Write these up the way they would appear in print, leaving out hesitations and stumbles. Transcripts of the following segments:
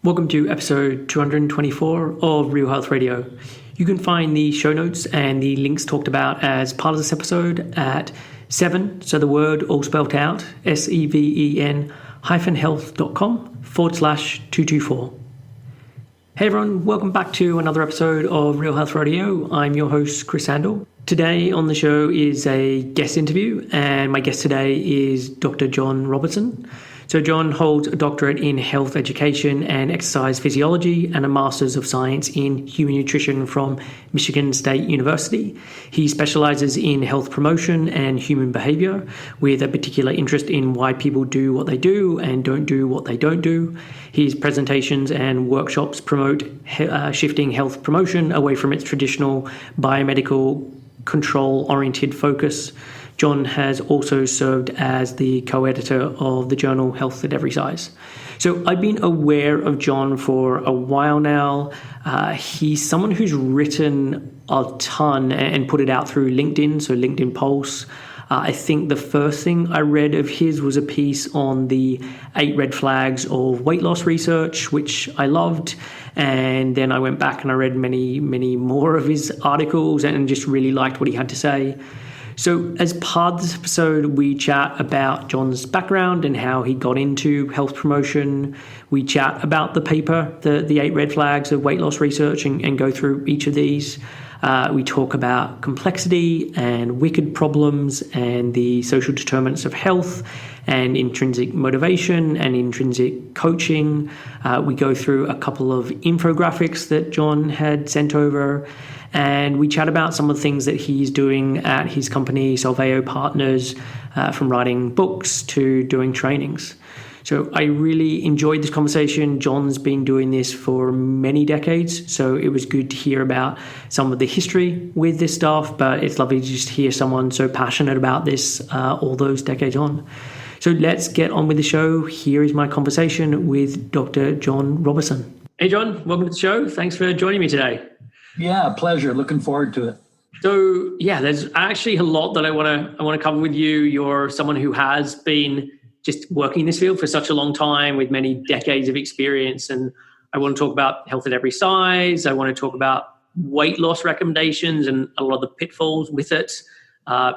Welcome to episode 224 of Real Health Radio. You can find the show notes and the links talked about as part of this episode at 7, so the word all spelled out, seven-health.com/224. Hey everyone, welcome back to another episode of Real Health Radio. I'm your host, Chris Sandel. Today on the show is a guest interview, and my guest today is Dr. Jon Robison. So Jon holds a doctorate in health education and exercise physiology and a master's of science in human nutrition from Michigan State University. He specializes in health promotion and human behavior, with a particular interest in why people do what they do and don't do what they don't do. His presentations and workshops promote shifting health promotion away from its traditional biomedical control-oriented focus. Jon has also served as the co-editor of the journal Health at Every Size. So I've been aware of Jon for a while now. He's someone who's written a ton and put it out through LinkedIn, so LinkedIn Pulse. I think the first thing I read of his was a piece on the 8 red flags of weight loss research, which I loved. And then I went back and I read many, many more of his articles and just really liked what he had to say. So as part of this episode, we chat about Jon's background and how he got into health promotion. We chat about the paper, the 8 red flags of weight loss research, and go through each of these. We talk about complexity and wicked problems and the social determinants of health and intrinsic motivation and intrinsic coaching. We go through a couple of infographics that Jon had sent over. And we chat about some of the things that he's doing at his company, Salveo Partners, from writing books to doing trainings. So I really enjoyed this conversation. Jon's been doing this for many decades, so it was good to hear about some of the history with this stuff, but it's lovely to just hear someone so passionate about this all those decades on. So let's get on with the show. Here is my conversation with Dr. Jon Robison. Hey, Jon, welcome to the show. Thanks for joining me today. Yeah, pleasure. Looking forward to it. So yeah, there's actually a lot that I want to cover with you. You're someone who has been just working in this field for such a long time with many decades of experience. And I want to talk about health at every size. I want to talk about weight loss recommendations and a lot of the pitfalls with it,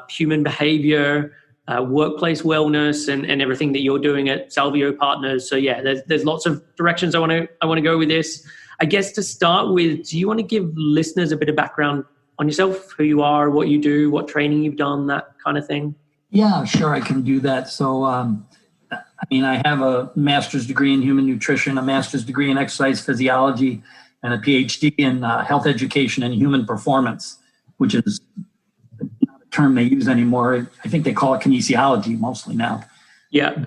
human behavior, workplace wellness, and everything that you're doing at Salveo Partners. So yeah, there's lots of directions I want to go with this. I guess to start with, do you want to give listeners a bit of background on yourself, who you are, what you do, what training you've done, that kind of thing? Yeah, sure, I can do that. So, I have a master's degree in human nutrition, a master's degree in exercise physiology, and a PhD in health education and human performance, which is not a term they use anymore. I think they call it kinesiology mostly now. Yeah.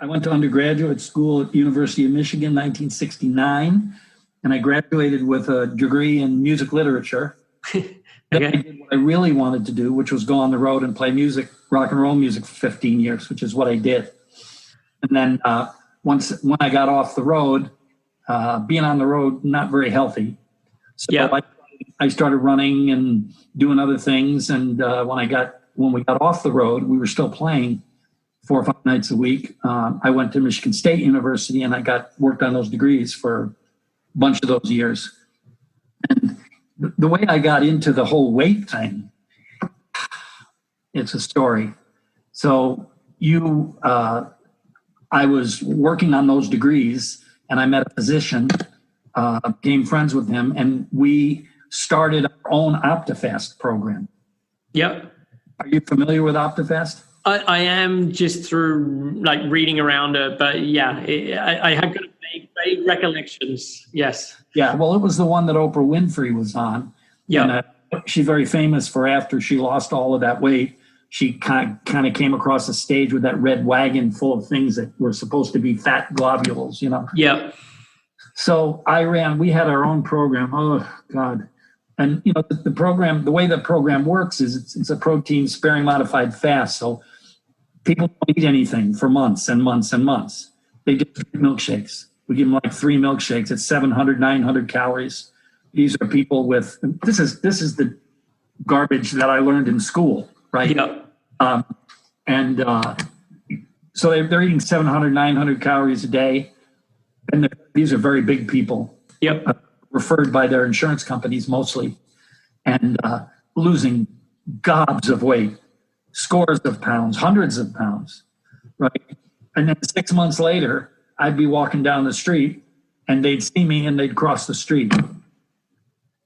I went to undergraduate school at the University of Michigan, 1969, and I graduated with a degree in music literature. Okay. I did what I really wanted to do, which was go on the road and play music, rock and roll music for 15 years, which is what I did. And then when I got off the road, being on the road, not very healthy. So yeah. I started running and doing other things. And when we got off the road, we were still playing 4 or 5 nights a week. I went to Michigan State University and I worked on those degrees for a bunch of those years. And the way I got into the whole weight thing, it's a story. So I was working on those degrees and I met a physician, became friends with him, and we started our own OptiFast program. Yep. Are you familiar with OptiFast? I am, just through reading around it, but yeah, I have kind of vague recollections. Yes. Yeah. Well, it was the one that Oprah Winfrey was on. Yeah. She's very famous for, after she lost all of that weight, she kind of came across the stage with that red wagon full of things that were supposed to be fat globules, Yeah. So we had our own program. Oh God. And the program, the way the program works is it's a protein sparing modified fast. So people don't eat anything for months and months and months. They just drink milkshakes. We give them 3 milkshakes. It's 700, 900 calories. These are people with, this is the garbage that I learned in school, right? Yeah. So they're eating 700, 900 calories a day. And these are very big people. Yep. Referred by their insurance companies mostly. And losing gobs of weight, scores of pounds, hundreds of pounds, right? And then 6 months later, I'd be walking down the street and they'd see me and they'd cross the street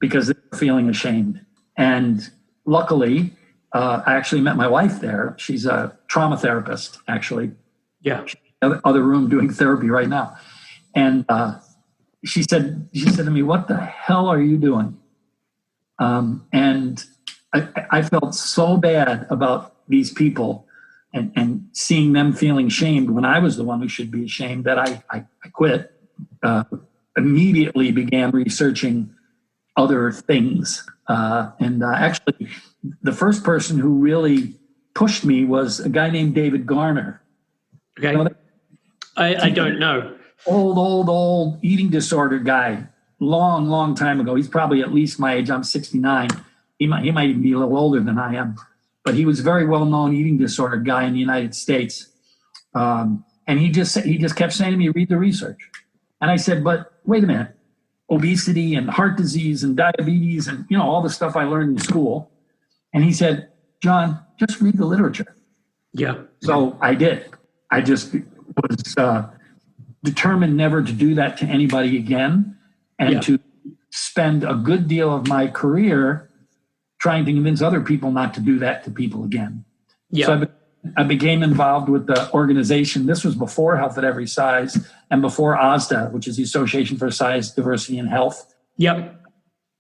because they were feeling ashamed. And luckily, I actually met my wife there. She's a trauma therapist, actually. Yeah. She's in the other room doing therapy right now. And she said to me, "What the hell are you doing?" And I felt so bad about these people and seeing them feeling shamed when I was the one who should be ashamed that I quit. Immediately began researching other things. And actually, the first person who really pushed me was a guy named David Garner. Okay. You know, I don't know. Old eating disorder guy. Long time ago. He's probably at least my age. I'm 69. He might even be a little older than I am. But he was a very well-known eating disorder guy in the United States. And he just kept saying to me, "Read the research." And I said, "But wait a minute. Obesity and heart disease and diabetes and, you know, all the stuff I learned in school." And he said, "Jon, just read the literature." Yeah. So I did. I just was determined never to do that to anybody again, and to spend a good deal of my career trying to convince other people not to do that to people again. Yeah. So I became involved with the organization. This was before Health at Every Size and before OSDA, which is the Association for Size, Diversity, and Health. Yep.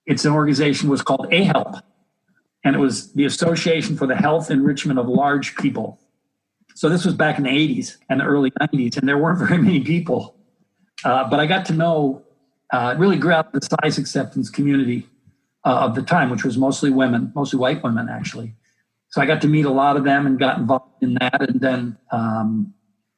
Its an organization was called AHELP, and it was the Association for the Health Enrichment of Large People. So this was back in the 80s and the early 90s, and there weren't very many people. But I got to know, really grew out the size acceptance community of the time, which was mostly women, mostly white women, actually. So I got to meet a lot of them and got involved in that. And then,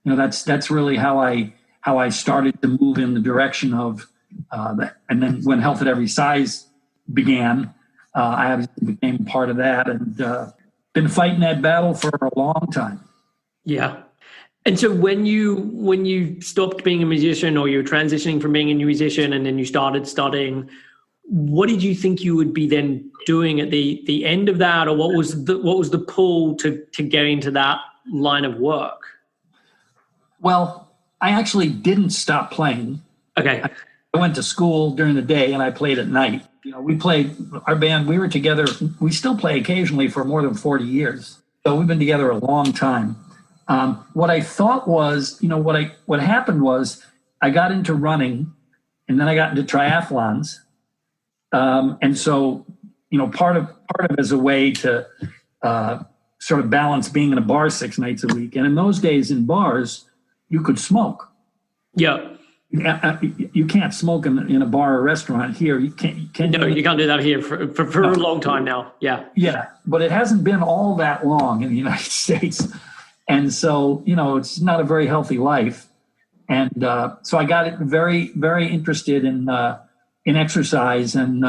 that's really how I started to move in the direction of that. And then when Health at Every Size began, I obviously became part of that and been fighting that battle for a long time. Yeah. And so when you stopped being a musician, or you were transitioning from being a musician and then you started studying, what did you think you would be then doing at the end of that? Or what was the pull to get into that line of work? Well, I actually didn't stop playing. Okay. I went to school during the day and I played at night. You know, we played, our band, we were together, we still play occasionally for more than 40 years. So we've been together a long time. What I thought was, what happened was I got into running and then I got into triathlons. And so, part of it is a way to sort of balance being in a bar 6 nights a week. And in those days in bars, you could smoke. Yeah. You can't smoke in a bar or restaurant here. You can't. No, you can't do that here for a long time now. Yeah. Yeah. But it hasn't been all that long in the United States. And so, it's not a very healthy life. And so I got very, very interested in exercise. And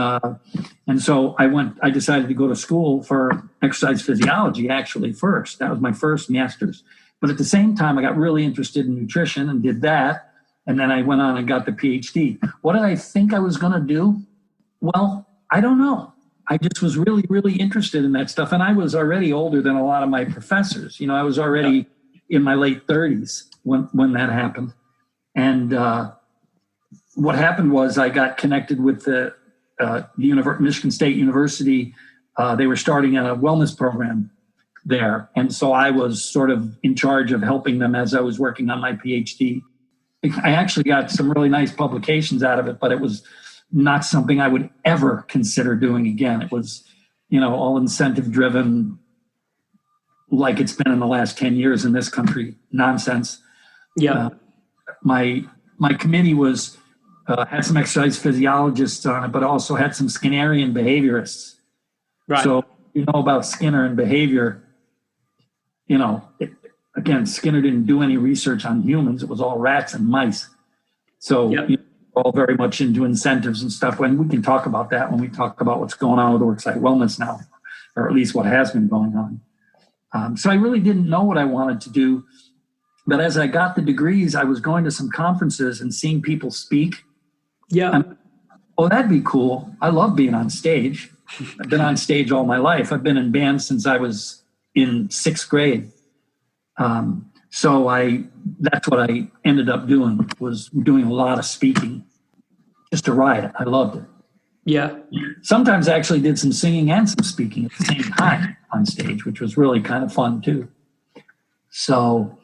so I decided to go to school for exercise physiology, actually, first. That was my first master's. But at the same time, I got really interested in nutrition and did that. And then I went on and got the PhD. What did I think I was going to do? Well, I don't know. I just was really, really interested in that stuff. And I was already older than a lot of my professors. I was already in my late 30s when that happened. And what happened was I got connected with the Michigan State University. They were starting a wellness program there. And so I was sort of in charge of helping them as I was working on my PhD. I actually got some really nice publications out of it, but it was not something I would ever consider doing again. It was, all incentive driven, like it's been in the last 10 years in this country. Nonsense. Yeah. My committee was had some exercise physiologists on it, but also had some Skinnerian behaviorists. Right. So about Skinner and behavior. Again, Skinner didn't do any research on humans. It was all rats and mice. So we're all very much into incentives and stuff. When we can talk about that when we talk about what's going on with worksite wellness now, or at least what has been going on. So I really didn't know what I wanted to do. But as I got the degrees, I was going to some conferences and seeing people speak. Yeah. Oh, that'd be cool. I love being on stage. I've been on stage all my life. I've been in bands since I was in 6th grade. So that's what I ended up doing, was doing a lot of speaking just to ride it. I loved it. Yeah. Sometimes I actually did some singing and some speaking at the same time on stage, which was really kind of fun too. So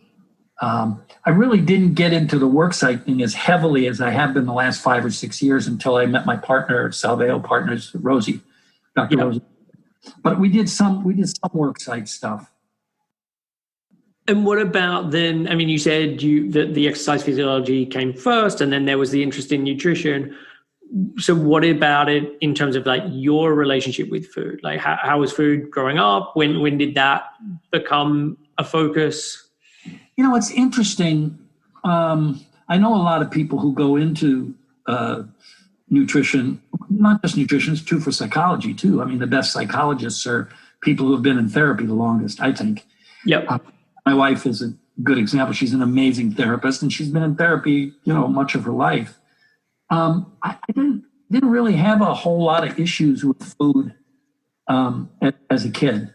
I really didn't get into the worksite thing as heavily as I have been the last 5 or 6 years until I met my partner, Salveo Partners, Rosie, Dr. Rosie. But we did some worksite stuff. And what about then? I mean, you said that the exercise physiology came first, and then there was the interest in nutrition. So what about it in terms of like your relationship with food? Like how was food growing up? When did that become a focus? It's interesting. I know a lot of people who go into nutrition, not just nutrition, it's true for psychology too. I mean, the best psychologists are people who have been in therapy the longest, I think. Yep. My wife is a good example. She's an amazing therapist, and she's been in therapy, much of her life. I didn't really have a whole lot of issues with food as a kid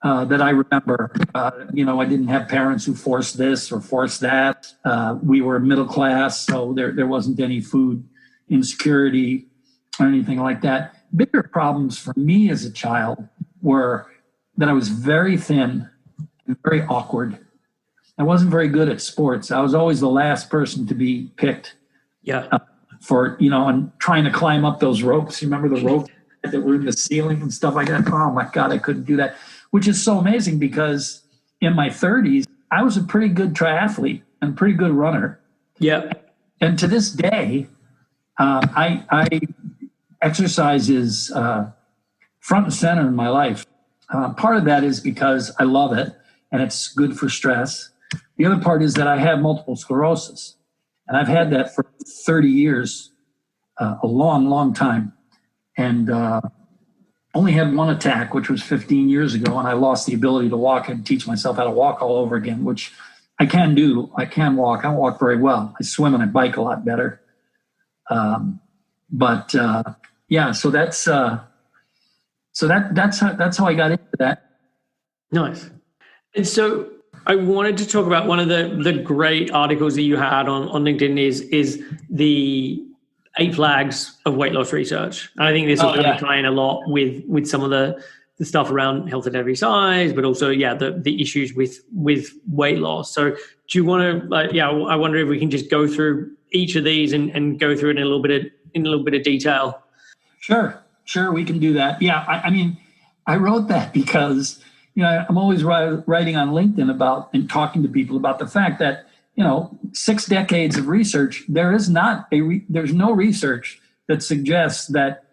that I remember. I didn't have parents who forced this or forced that. We were middle class, so there wasn't any food insecurity or anything like that. Bigger problems for me as a child were that I was very thin and very awkward. I wasn't very good at sports. I was always the last person to be picked. Yeah. And trying to climb up those ropes. You remember the ropes that were in the ceiling and stuff like that? Oh my God, I couldn't do that. Which is so amazing because in my 30s, I was a pretty good triathlete and pretty good runner. Yeah. And to this day, exercise is front and center in my life. Part of that is because I love it and it's good for stress. The other part is that I have multiple sclerosis. And I've had that for 30 years, a long, long time. And only had one attack, which was 15 years ago. And I lost the ability to walk and teach myself how to walk all over again, which I can do. I can walk. I don't walk very well. I swim and I bike a lot better. So that's how I got into that. Nice. And so I wanted to talk about one of the great articles that you had on LinkedIn is the 8 flags of weight loss research. And I think this will kind of tie in a lot with some of the stuff around health at every size, but also, the issues with weight loss. So do you want to, I wonder if we can just go through each of these and go through it in a little bit of detail. Sure, we can do that. Yeah, I mean, I wrote that because I'm always writing on LinkedIn about and talking to people about the fact that 6 decades of research, there's no research that suggests that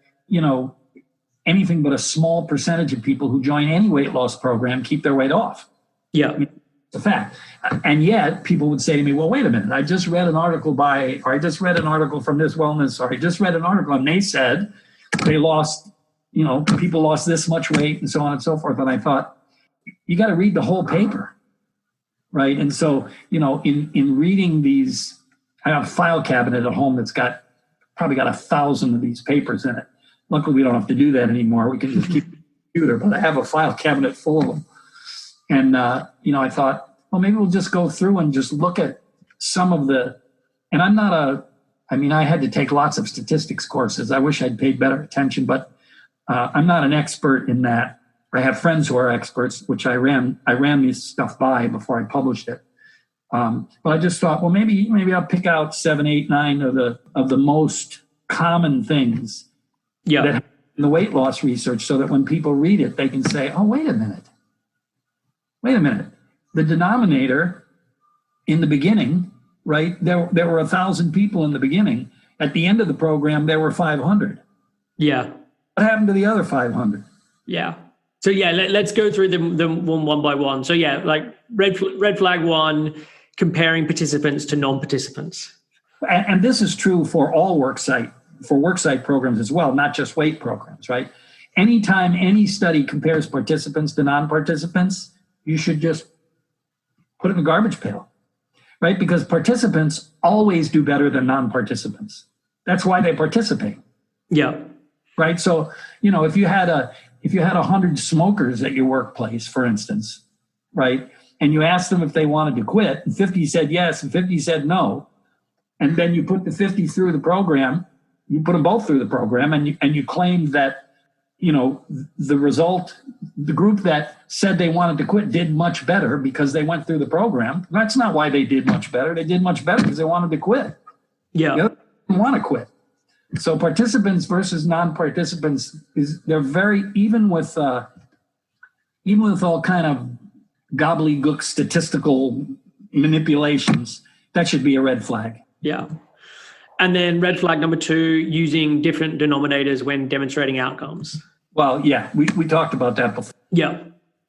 anything but a small percentage of people who join any weight loss program keep their weight off. Yeah, it's a fact. And yet people would say to me, "Well, wait a minute! I just read an article or I just read an article from this wellness, or I just read an article, and they said they lost, people lost this much weight, and so on and so forth." And I thought, you got to read the whole paper, right? And so, in reading these, I have a file cabinet at home that's probably got 1,000 of these papers in it. Luckily, we don't have to do that anymore. We can just keep the computer, but I have a file cabinet full of them. And, I thought, well, maybe we'll just go through and just look at some of and I had to take lots of statistics courses. I wish I'd paid better attention, but I'm not an expert in that. I have friends who are experts, which I ran this stuff by before I published it. But I just thought, well, maybe I'll pick out 7, 8, 9 of the most common things that happen in the weight loss research, so that when people read it, they can say, oh, wait a minute. The denominator in the beginning, right? There were 1,000 people in the beginning. At the end of the program, there were 500. Yeah. What happened to the other 500? Yeah. So let's go through them one by one. So like red flag 1, comparing participants to non-participants. And this is true for all worksite programs as well, not just weight programs, right? Anytime any study compares participants to non-participants, you should just put it in the garbage pail. right? Because participants always do better than non-participants. That's why they participate. Yeah. Right. So, if you had 100 smokers at your workplace, for instance, right, and you asked them if they wanted to quit, and 50 said yes, and 50 said no, and then you put the 50 through the program, you put them both through the program, and you claimed that, the result, the group that said they wanted to quit did much better because they went through the program. That's not why they did much better. They did much better because they wanted to quit. Yeah. The other didn't want to quit. So participants versus non-participants they're very, even with all kind of gobbledygook statistical manipulations, that should be a red flag. Yeah. And then red flag number 2, using different denominators when demonstrating outcomes. Well, yeah, we talked about that before. Yeah.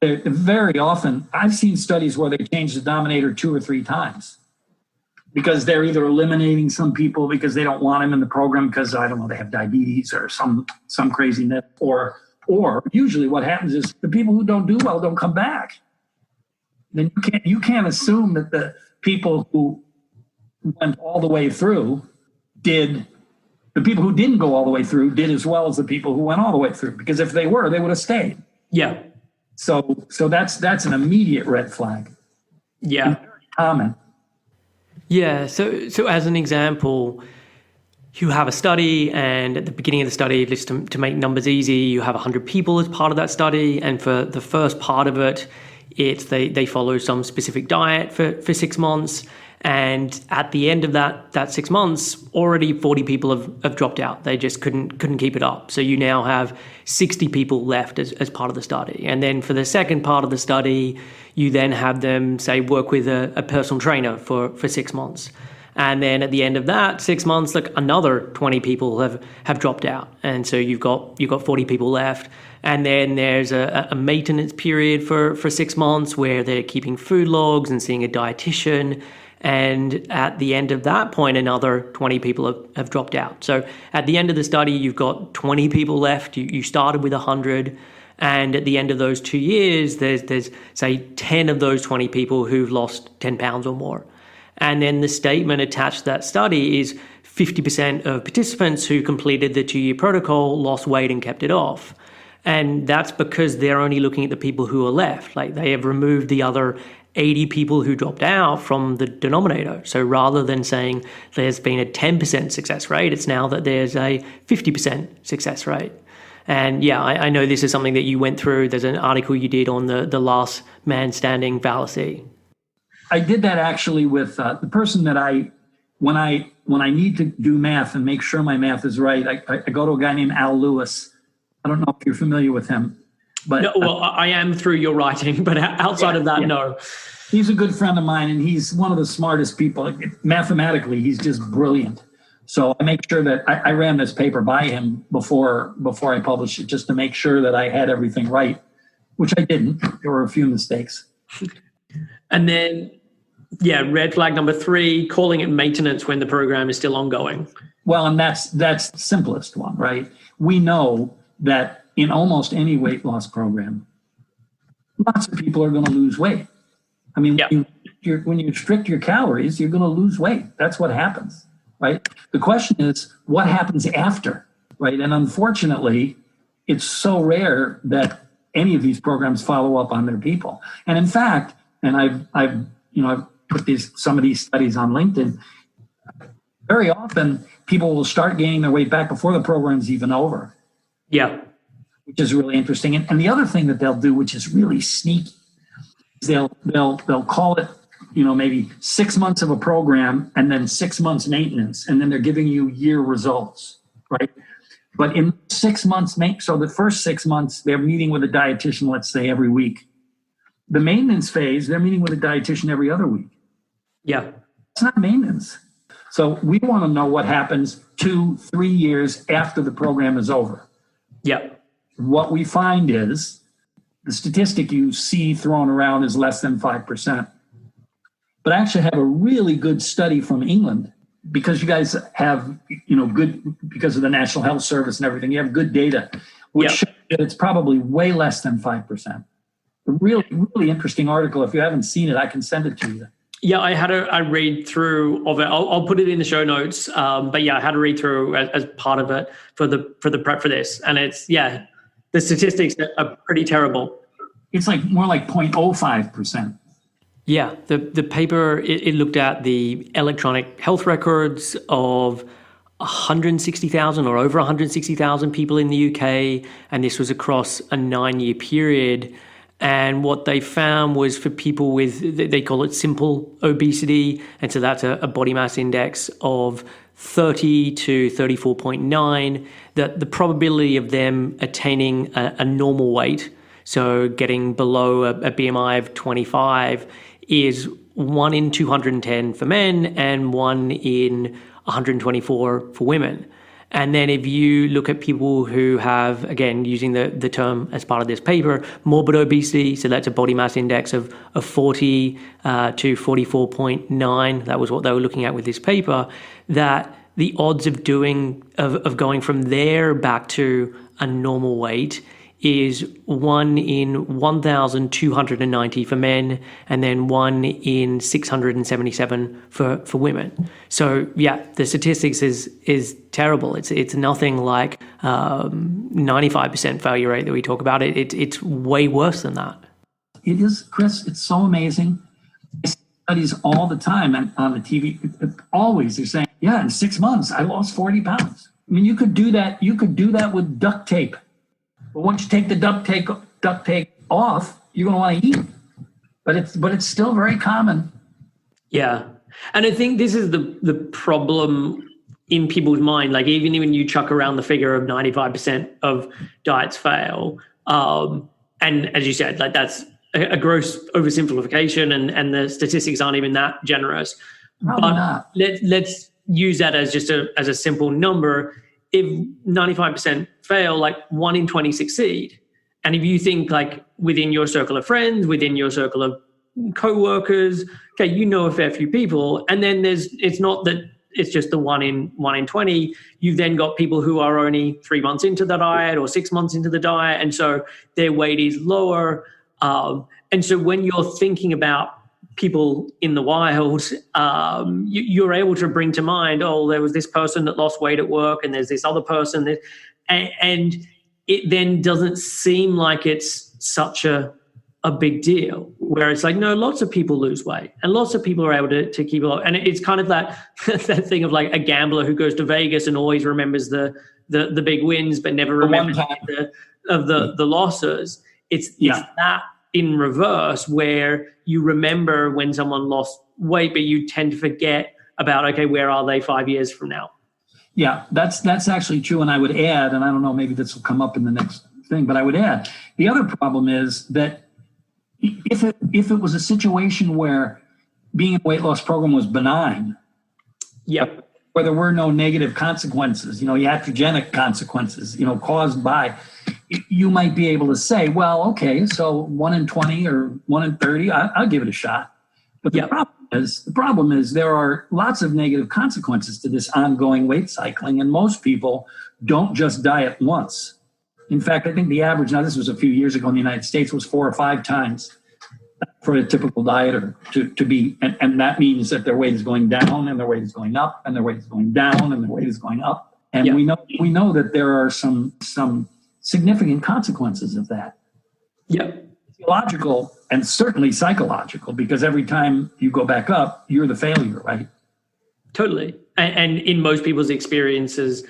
Very often, I've seen studies where they change the denominator 2 or 3 times because they're either eliminating some people because they don't want them in the program because, I don't know, they have diabetes or some craziness, or usually what happens is the people who don't do well don't come back. Then you can't assume that the people who went all the way through the people who didn't go all the way through did as well as the people who went all the way through, because if they were, they would have stayed. Yeah. So that's an immediate red flag. Yeah. And very common. Yeah. So as an example, you have a study, and at the beginning of the study, just to make numbers easy, you have 100 people as part of that study. And for the first part of it, they follow some specific diet for 6 months. And at the end of that 6 months, already 40 people have dropped out. They just couldn't keep it up. So you now have 60 people left as part of the study. And then for the second part of the study, you then have them, say, work with a personal trainer for 6 months. And then at the end of that 6 months, like, another 20 people have dropped out. And so you've got 40 people left. And then there's a maintenance period for 6 months where they're keeping food logs and seeing a dietitian. And at the end of that point, another 20 people have dropped out. So at the end of the study, you've got 20 people left. You started with 100. And at the end of those 2 years, there's say 10 of those 20 people who've lost 10 pounds or more. And then the statement attached to that study is 50% of participants who completed the 2-year protocol lost weight and kept it off. And that's because they're only looking at the people who are left. Like, they have removed the other 80 people who dropped out from the denominator. So rather than saying there's been a 10% success rate, it's now that there's a 50% success rate. And yeah, I know this is something that you went through. There's an article you did on the last man standing fallacy. I did that actually with the person that when I need to do math and make sure my math is right, I go to a guy named Al Lewis. I don't know if you're familiar with him. But no, well, I am through your writing, but outside of that, no. He's a good friend of mine, and he's one of the smartest people. Mathematically, he's just brilliant. So I make sure that I ran this paper by him before I published it, just to make sure that I had everything right, which I didn't. There were a few mistakes. And then, yeah, red flag number 3, calling it maintenance when the program is still ongoing. Well, and that's the simplest one, right? We know that in almost any weight loss program, lots of people are going to lose weight. I mean, when you restrict your calories, you're going to lose weight. That's what happens, right? The question is, what happens after, right? And unfortunately, it's so rare that any of these programs follow up on their people. And in fact, and I've put some of these studies on LinkedIn. Very often, people will start gaining their weight back before the program's even over. Yeah. Which is really interesting. And the other thing that they'll do, which is really sneaky, is they'll call it, maybe 6 months of a program and then 6 months maintenance, and then they're giving you year results, right? But in 6 months, so the first 6 months, they're meeting with a dietitian, let's say, every week. The maintenance phase, they're meeting with a dietitian every other week. Yeah. It's not maintenance. So we want to know what happens 2-3 years after the program is over. Yeah. What we find is the statistic you see thrown around is less than 5%. But I actually have a really good study from England, because you guys have, good, because of the National Health Service and everything, you have good data, which shows that it's probably way less than 5%. A really, really interesting article. If you haven't seen it, I can send it to you. Yeah, I had a read through of it. I'll put it in the show notes. But yeah, I had a read through as part of it for the prep for this, and it's the statistics are pretty terrible. It's like more like 0.05%. Yeah, the paper it looked at the electronic health records of 160,000 or over 160,000 people in the UK, and this was across a 9-year period. And what they found was for people with, they call it simple obesity, and so that's a body mass index of 30 to 34.9, that the probability of them attaining a normal weight, so getting below a BMI of 25, is 1 in 210 for men and 1 in 124 for women. And then if you look at people who have, again, using the term as part of this paper, morbid obesity, so that's a body mass index of 40 to 44.9, that was what they were looking at with this paper, that the odds of going from there back to a normal weight is 1 in 1,290 for men, and then 1 in 677 for women. So yeah, the statistics is terrible. It's nothing like 95% failure rate that we talk about. It's way worse than that. It is, Chris. It's so amazing. I see studies all the time on the TV. Always they're saying, yeah, in 6 months I lost 40 pounds. I mean, you could do that. You could do that with duct tape. But once you take the duct tape off, you're going to want to eat. But it's still very common. Yeah, and I think this is the problem in people's mind. Like even when you chuck around the figure of 95% of diets fail, and as you said, like that's a gross oversimplification, and the statistics aren't even that generous. Probably but not. Let's use that as just as a simple number. If 95% fail, like 1 in 20 succeed. And if you think like within your circle of friends, within your circle of co-workers, okay, you know a fair few people. And then it's not that it's just the 1 in 20. You've then got people who are only 3 months into the diet or 6 months into the diet. And so their weight is lower. And so when you're thinking about people in the wild, you're able to bring to mind, oh, there was this person that lost weight at work, and there's this other person that, and it then doesn't seem like it's such a big deal, where it's like, no, lots of people lose weight and lots of people are able to keep it low. And it's kind of that thing of like a gambler who goes to Vegas and always remembers the big wins, but never remembers the losses. It's that in reverse, where you remember when someone lost weight, but you tend to forget about, okay, where are they 5 years from now? Yeah, that's actually true. And I would add, and I don't know, maybe this will come up in the next thing, but I would add, the other problem is that if it was a situation where being in a weight loss program was benign, where there were no negative consequences, iatrogenic consequences, caused by, you might be able to say, well, okay, so 1 in 20 or 1 in 30, I'll give it a shot. But the problem is there are lots of negative consequences to this ongoing weight cycling, and most people don't just diet once. In fact, I think the average, now this was a few years ago in the United States, was 4 or 5 times for a typical dieter to be, and that means that their weight is going down and their weight is going up and their weight is going down and their weight is going up. And we know that there are some significant consequences of that. Physiological and certainly psychological, because every time you go back up, you're the failure, right? Totally. And in most people's experiences,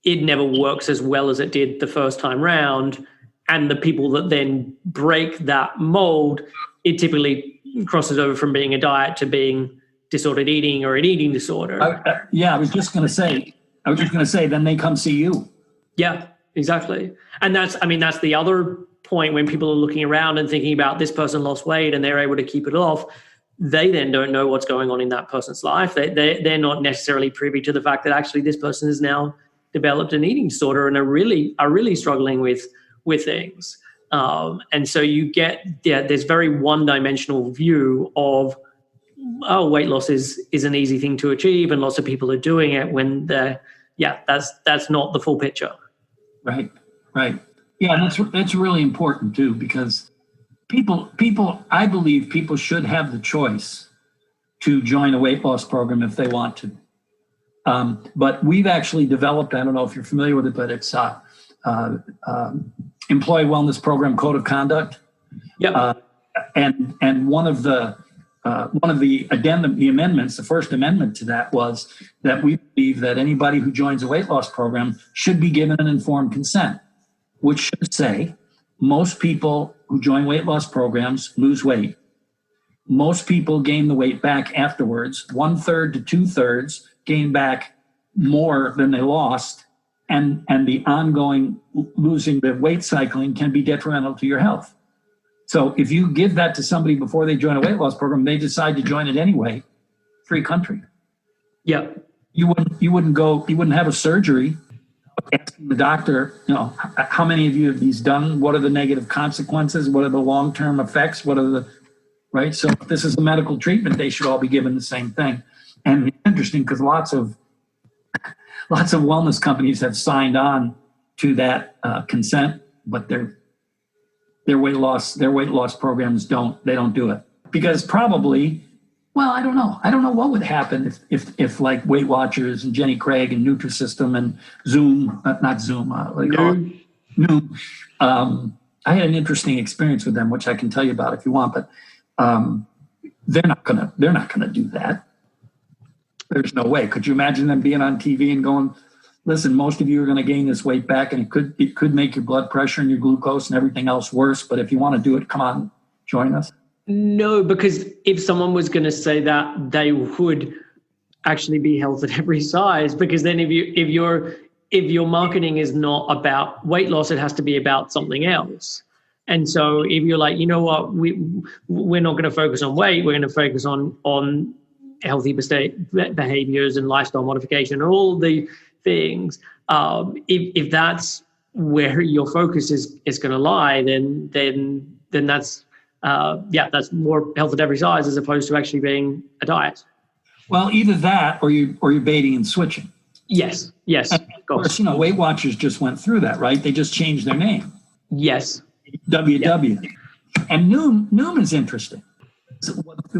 it never works as well as it did the first time round. And the people that then break that mold, it typically crosses over from being a diet to being disordered eating or an eating disorder. I was just going to say, then they come see you. Yeah, exactly. And that's the other point when people are looking around and thinking about this person lost weight and they're able to keep it off. They then don't know what's going on in that person's life. They're not necessarily privy to the fact that actually this person has now developed an eating disorder and are really struggling with things. And so you get this very one-dimensional view of, oh, weight loss is an easy thing to achieve and lots of people are doing it, when that's not the full picture. Right. Yeah, that's really important too, because I believe people should have the choice to join a weight loss program if they want to. But we've actually developed, I don't know if you're familiar with it, but it's Employee Wellness Program Code of Conduct. Yep. And one of the addendum, the amendments, the first amendment to that was that we believe that anybody who joins a weight loss program should be given an informed consent, which should say most people who join weight loss programs lose weight. Most people gain the weight back afterwards. 1/3 to 2/3 gain back more than they lost. And the ongoing losing the weight cycling can be detrimental to your health. So if you give that to somebody before they join a weight loss program, they decide to join it anyway, free country. Yeah. You wouldn't have a surgery asking the doctor, how many of you have these done? What are the negative consequences? What are the long-term effects? Right? So if this is a medical treatment, they should all be given the same thing. And it's interesting because lots of wellness companies have signed on to that consent, but their weight loss programs don't do it because probably, well, I don't know what would happen if like Weight Watchers and Jenny Craig and Nutrisystem and Zoom, not Zoom, Noom. I had an interesting experience with them, which I can tell you about if you want, but they're not gonna do that. There's no way. Could you imagine them being on TV and going, listen, most of you are going to gain this weight back and it could make your blood pressure and your glucose and everything else worse. But if you want to do it, come on, join us. No, because if someone was going to say that, they would actually be health at every size. Because then if your marketing is not about weight loss, it has to be about something else. And so if you're like, you know what, we're not going to focus on weight, we're going to focus on healthy behaviors and lifestyle modification and all the things. If that's where your focus is going to lie, then that's that's more health at every size as opposed to actually being a diet. Well, either that or you're baiting and switching. Yes. And of course, Weight Watchers just went through that, right? They just changed their name. Yes. WW. Yeah. And Noom is interesting. So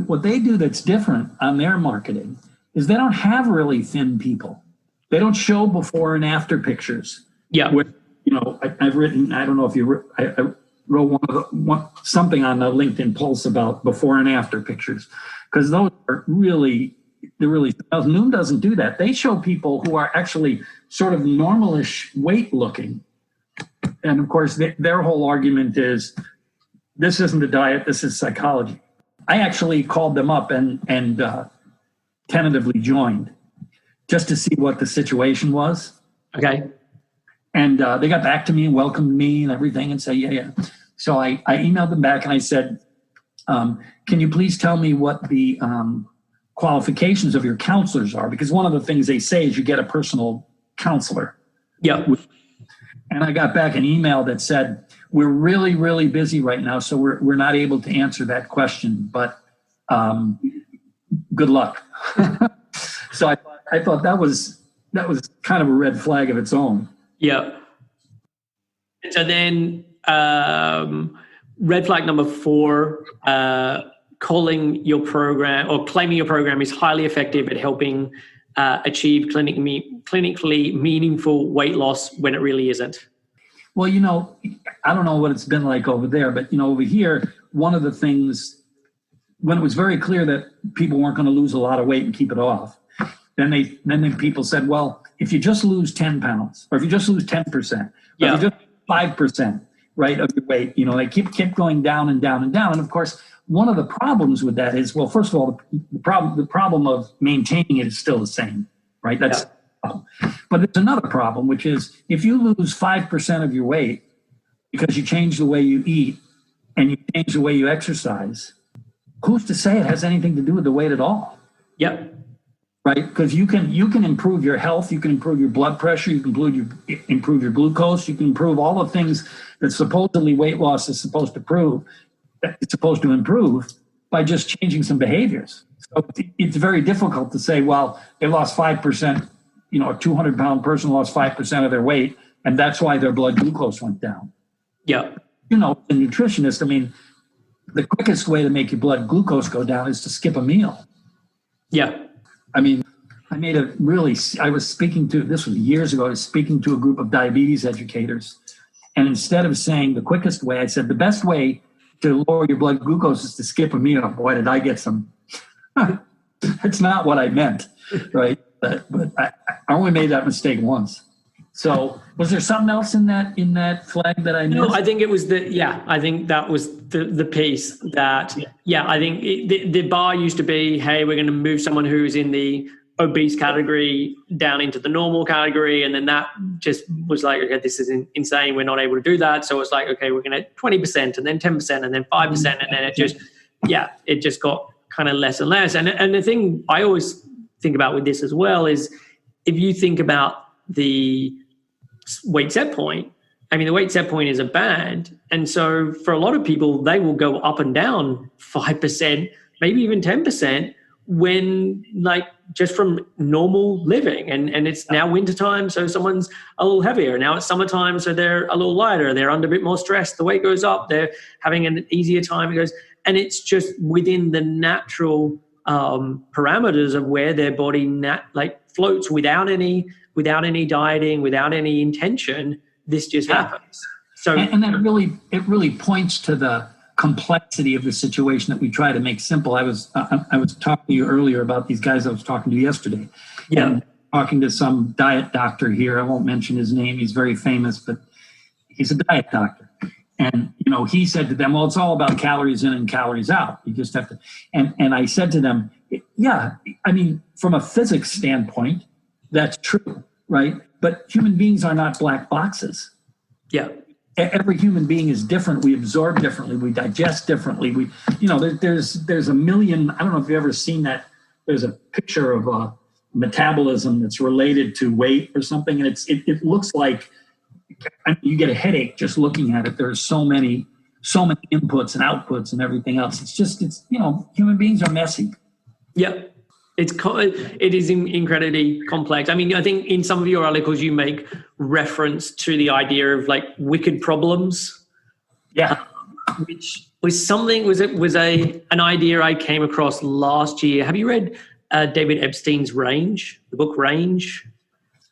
what they do that's different on their marketing is they don't have really thin people. They don't show before and after pictures. Yeah. Where, I've written, I don't know if I wrote something on the LinkedIn Pulse about before and after pictures, because those are really Noom doesn't do that. They show people who are actually sort of normalish weight looking. And of course, their whole argument is this isn't a diet, this is psychology. I actually called them up and tentatively joined just to see what the situation was. Okay. And they got back to me and welcomed me and everything and said, yeah. So I emailed them back and I said, can you please tell me what the qualifications of your counselors are? Because one of the things they say is you get a personal counselor. Yeah. And I got back an email that said, we're really, really busy right now, so we're not able to answer that question, but good luck. So I thought that was kind of a red flag of its own. Yeah. So then red flag number 4, calling your program or claiming your program is highly effective at helping achieve clinically meaningful weight loss when it really isn't. Well, I don't know what it's been like over there, but, over here, one of the things, when it was very clear that people weren't going to lose a lot of weight and keep it off, then people said, well, if you just lose 10 pounds, or if you just lose 10%, or if you just 5%, right, of your weight, they keep going down and down and down. And of course, one of the problems with that is, well, first of all, the problem of maintaining it is still the same, right? That's But there's another problem, which is if you lose 5% of your weight because you change the way you eat and you change the way you exercise, who's to say it has anything to do with the weight at all? Yep. Right? Because you can improve your health, you can improve your blood pressure, you can improve your glucose, you can improve all the things that supposedly weight loss is supposed to improve by just changing some behaviors. So it's very difficult to say, well, they lost 5%. A 200-pound person lost 5% of their weight, and that's why their blood glucose went down. Yeah. The nutritionist, the quickest way to make your blood glucose go down is to skip a meal. Yeah. I mean, I was speaking to, this was years ago, I was speaking to a group of diabetes educators. And instead of saying the quickest way, I said, the best way to lower your blood glucose is to skip a meal. Boy, did I get some. That's not what I meant, right? But I only made that mistake once. So was there something else in that flag that I missed? No, I think it was I think that was the piece that, I think the bar used to be, hey, we're going to move someone who's in the obese category down into the normal category. And then that just was like, okay, this is insane. We're not able to do that. So it's like, okay, we're going to 20% and then 10% and then 5%. And then it just got kind of less and less. And the thing I always think about with this as well is if you think about the weight set point, I mean, the weight set point is a band. And so for a lot of people, they will go up and down 5%, maybe even 10% when like just from normal living. And it's now wintertime, so someone's a little heavier. Now it's summertime, so they're a little lighter. They're under a bit more stress. The weight goes up. They're having an easier time. It goes, and it's just within the natural parameters of where their body floats without any dieting, without any intention. This just happens. So, and that really points to the complexity of the situation that we try to make simple. I was talking to you earlier about these guys I was talking to yesterday. Yeah. And talking to some diet doctor here. I won't mention his name. He's very famous, but he's a diet doctor. And, he said to them, well, it's all about calories in and calories out. You just have to. And I said to them, yeah, I mean, from a physics standpoint, that's true, right? But human beings are not black boxes. Yeah. Every human being is different. We absorb differently. We digest differently. There's a million. I don't know if you've ever seen that. There's a picture of metabolism that's related to weight or something, and it looks like you get a headache just looking at it. There's so many inputs and outputs and everything else. It's human beings are messy. Yeah. It is incredibly complex. I mean, I think in some of your articles you make reference to the idea of like wicked problems. Yeah. Which was an idea I came across last year. Have you read David Epstein's Range, the book Range?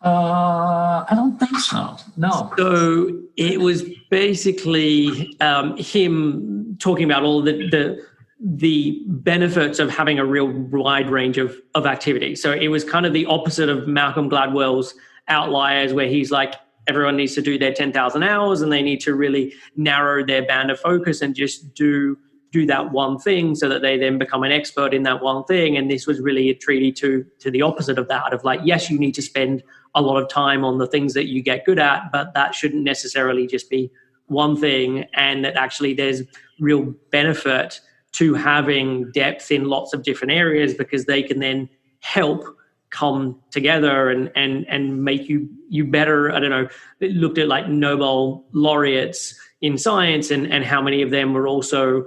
I don't think so. No. So it was basically him talking about all the benefits of having a real wide range of activity. So it was kind of the opposite of Malcolm Gladwell's Outliers, where he's like, everyone needs to do their 10,000 hours and they need to really narrow their band of focus and just do that one thing so that they then become an expert in that one thing. And this was really a treaty to the opposite of that, of like, yes, you need to spend a lot of time on the things that you get good at, but that shouldn't necessarily just be one thing. And that actually there's real benefit to having depth in lots of different areas, because they can then help come together and make you better. I don't know, it looked at like Nobel laureates in science and how many of them were also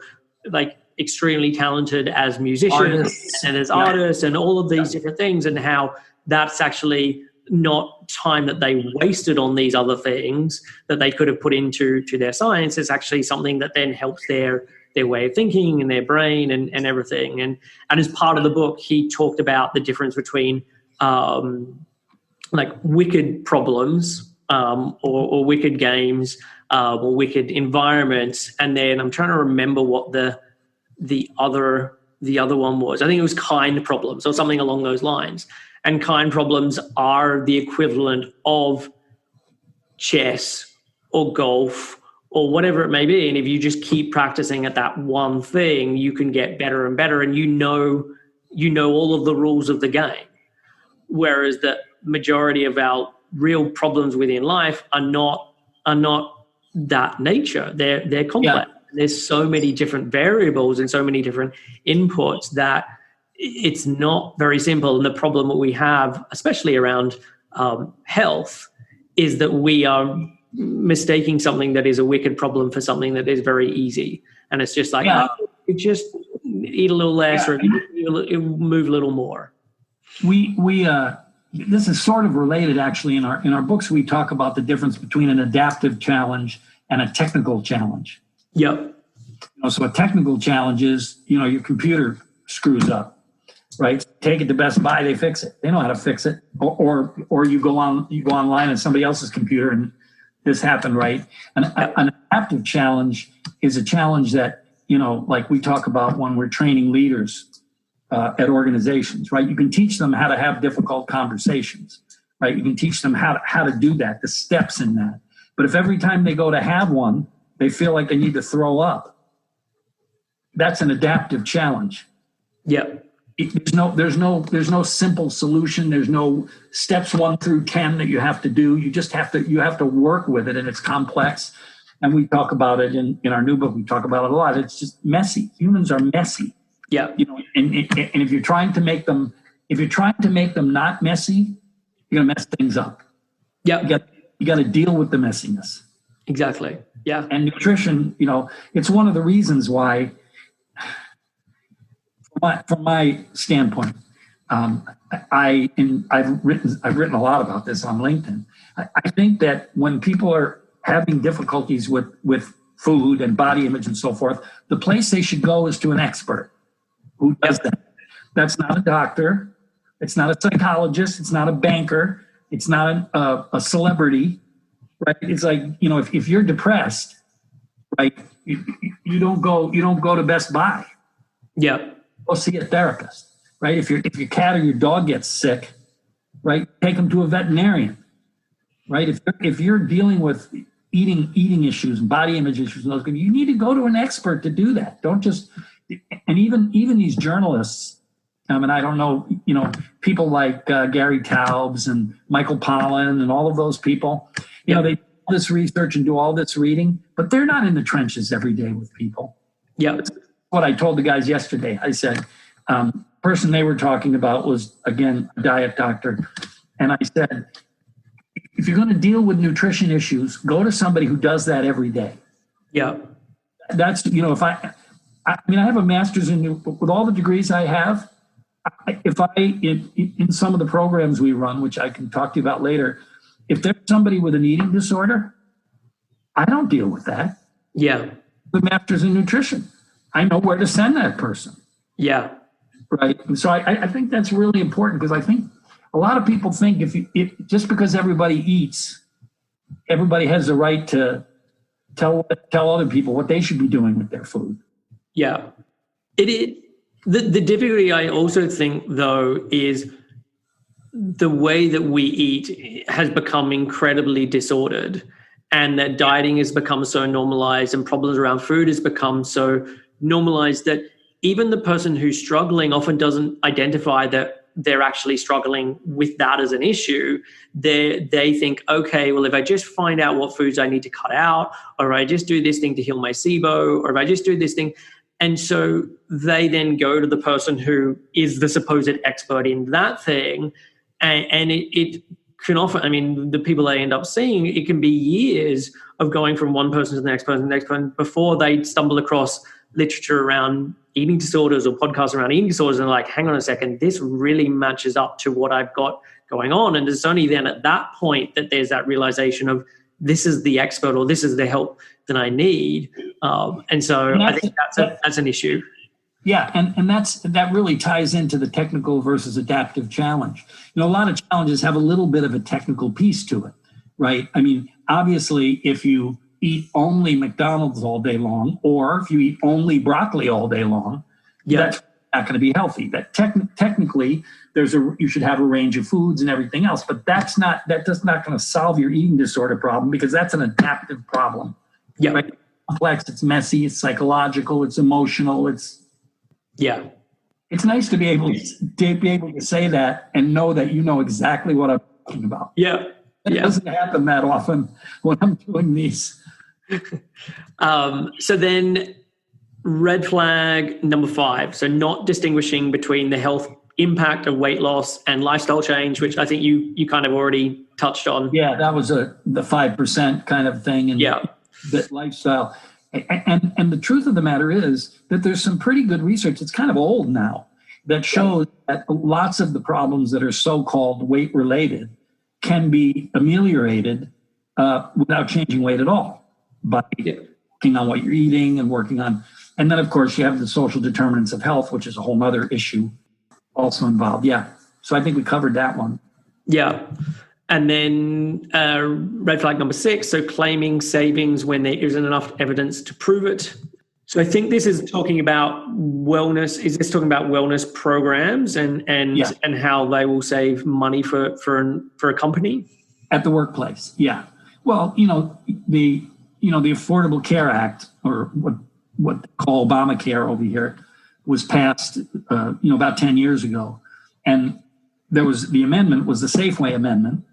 like extremely talented as musicians and as artists and all of these different things, and how that's actually not time that they wasted on these other things that they could have put into their science. It's actually something that then helps their way of thinking and their brain and everything. And as part of the book, he talked about the difference between like wicked problems or wicked games or wicked environments. And then I'm trying to remember what the other one was. I think it was kind problems or something along those lines. And kind problems are the equivalent of chess or golf or whatever it may be. And if you just keep practicing at that one thing, you can get better and better, and you know all of the rules of the game. Whereas the majority of our real problems within life are not that nature. They're complex. Yeah. There's so many different variables and so many different inputs that it's not very simple. And the problem that we have, especially around health, is that we are mistaking something that is a wicked problem for something that is very easy. And it's just like, you just eat a little less or you move a little more. We this is sort of related, actually. In our books, we talk about the difference between an adaptive challenge and a technical challenge. Yep. So a technical challenge is, your computer screws up, right? take it to Best Buy, they fix it. They know how to fix it. Or you go online on somebody else's computer and this happened, right? An adaptive challenge is a challenge that, like we talk about when we're training leaders at organizations, right? You can teach them how to have difficult conversations, right? You can teach them how to do that, the steps in that. But if every time they go to have one, they feel like they need to throw up, that's an adaptive challenge. Yeah. There's no simple solution. There's no steps 1 through 10 that you have to do. You just have to work with it, and it's complex. And we talk about it in our new book. We talk about it a lot. It's just messy. Humans are messy. Yeah. And if you're trying to make them not messy, you're gonna mess things up. Yeah. You got to deal with the messiness. Exactly. Yeah. And nutrition, it's one of the reasons why. From my standpoint, I've written a lot about this on LinkedIn. I think that when people are having difficulties with food and body image and so forth, the place they should go is to an expert who does that. That's not a doctor. It's not a psychologist. It's not a banker. It's not a celebrity, right? It's like, if you're depressed, right, you don't go to Best Buy. Yeah. Go see a therapist, right? If your cat or your dog gets sick, right, take them to a veterinarian, right? If you're dealing with eating issues, body image issues, and those, you need to go to an expert to do that. Don't just. And even these journalists, and I don't know, people like Gary Taubes and Michael Pollan and all of those people, they do all this research and do all this reading, but they're not in the trenches every day with people. Yeah. What I told the guys yesterday, I said, person they were talking about was, again, a diet doctor. And I said, if you're going to deal with nutrition issues, go to somebody who does that every day. Yeah. That's, if I have a master's with all the degrees I have. In some of the programs we run, which I can talk to you about later, if there's somebody with an eating disorder, I don't deal with that. Yeah. The master's in nutrition. I know where to send that person. Yeah. Right. And so I think that's really important, because I think a lot of people think if just because everybody eats, everybody has the right to tell other people what they should be doing with their food. Yeah. The difficulty, I also think, though, is the way that we eat has become incredibly disordered, and that dieting has become so normalized, and problems around food has become so normalized that even the person who's struggling often doesn't identify that they're actually struggling with that as an issue. They think, okay, well, if I just find out what foods I need to cut out, or if I just do this thing to heal my SIBO, or if I just do this thing. And so they then go to the person who is the supposed expert in that thing. And it can often, the people they end up seeing, it can be years of going from one person to the next person before they stumble across literature around eating disorders or podcasts around eating disorders, and like, hang on a second, this really matches up to what I've got going on. And it's only then at that point that there's that realization of, this is the expert, or this is the help that I need. And so I think that's an issue. Yeah, and that really ties into the technical versus adaptive challenge. A lot of challenges have a little bit of a technical piece to it, right? Obviously, if you eat only McDonald's all day long, or if you eat only broccoli all day long, that's not going to be healthy. That technically, you should have a range of foods and everything else, but that's not going to solve your eating disorder problem, because that's an adaptive problem. Yeah, right? It's complex. It's messy. It's psychological. It's emotional. It's nice to be able to say that and know that you know exactly what I'm talking about. Yeah. It doesn't happen that often when I'm doing these. So then red flag number 5. So not distinguishing between the health impact of weight loss and lifestyle change, which I think you kind of already touched on. Yeah, that was the 5% kind of thing. And that lifestyle. And the truth of the matter is that there's some pretty good research. It's kind of old now, that shows that lots of the problems that are so-called weight related can be ameliorated without changing weight at all, by working on what you're eating and working on. And then, of course, you have the social determinants of health, which is a whole other issue. also involved. Yeah. So I think we covered that one. Yeah. And then red flag number 6, so claiming savings when there isn't enough evidence to prove it. So I think this is talking about wellness. Is this talking about wellness programs and how they will save money for a company? At the workplace, yeah. Well, the Affordable Care Act, or what they call Obamacare over here, was passed about 10 years ago. And the amendment was the Safeway amendment,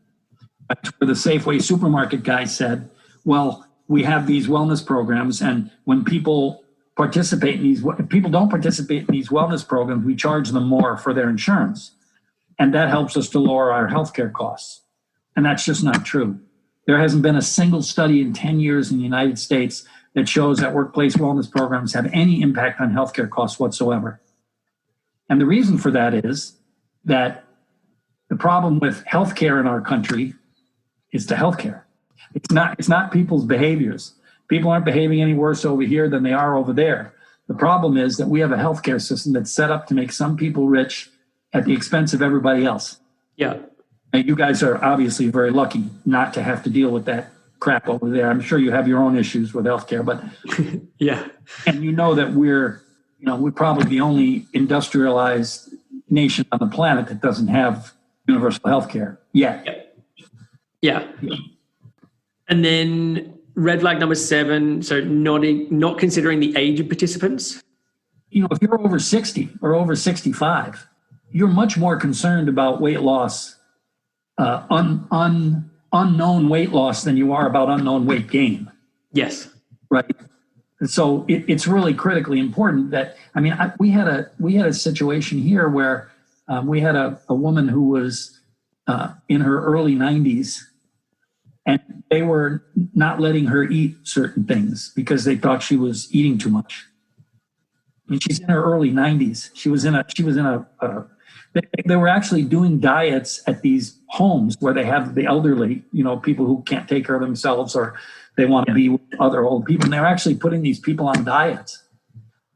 where the Safeway supermarket guy said, well, we have these wellness programs, and when people if people don't participate in these wellness programs, we charge them more for their insurance. And that helps us to lower our healthcare costs. And that's just not true. There hasn't been a single study in 10 years in the United States that shows that workplace wellness programs have any impact on healthcare costs whatsoever. And the reason for that is that the problem with healthcare in our country is the healthcare. It's not people's behaviors. People aren't behaving any worse over here than they are over there. The problem is that we have a healthcare system that's set up to make some people rich at the expense of everybody else. Yeah. And you guys are obviously very lucky not to have to deal with that crap over there. I'm sure you have your own issues with healthcare, but yeah. And that we're probably the only industrialized nation on the planet that doesn't have universal healthcare yet. Yeah. And then red flag number 7, so not considering the age of participants. If you're over 60 or over 65, you're much more concerned about weight loss, unknown weight loss, than you are about unknown weight gain. Yes. Right. And so it's really critically important that, we had a situation here where we had a woman who was in her early 90s, and they were not letting her eat certain things because they thought she was eating too much. She's in her early 90s. They were actually doing diets at these homes where they have the elderly, people who can't take care of themselves, or they want to be with other old people. And they're actually putting these people on diets,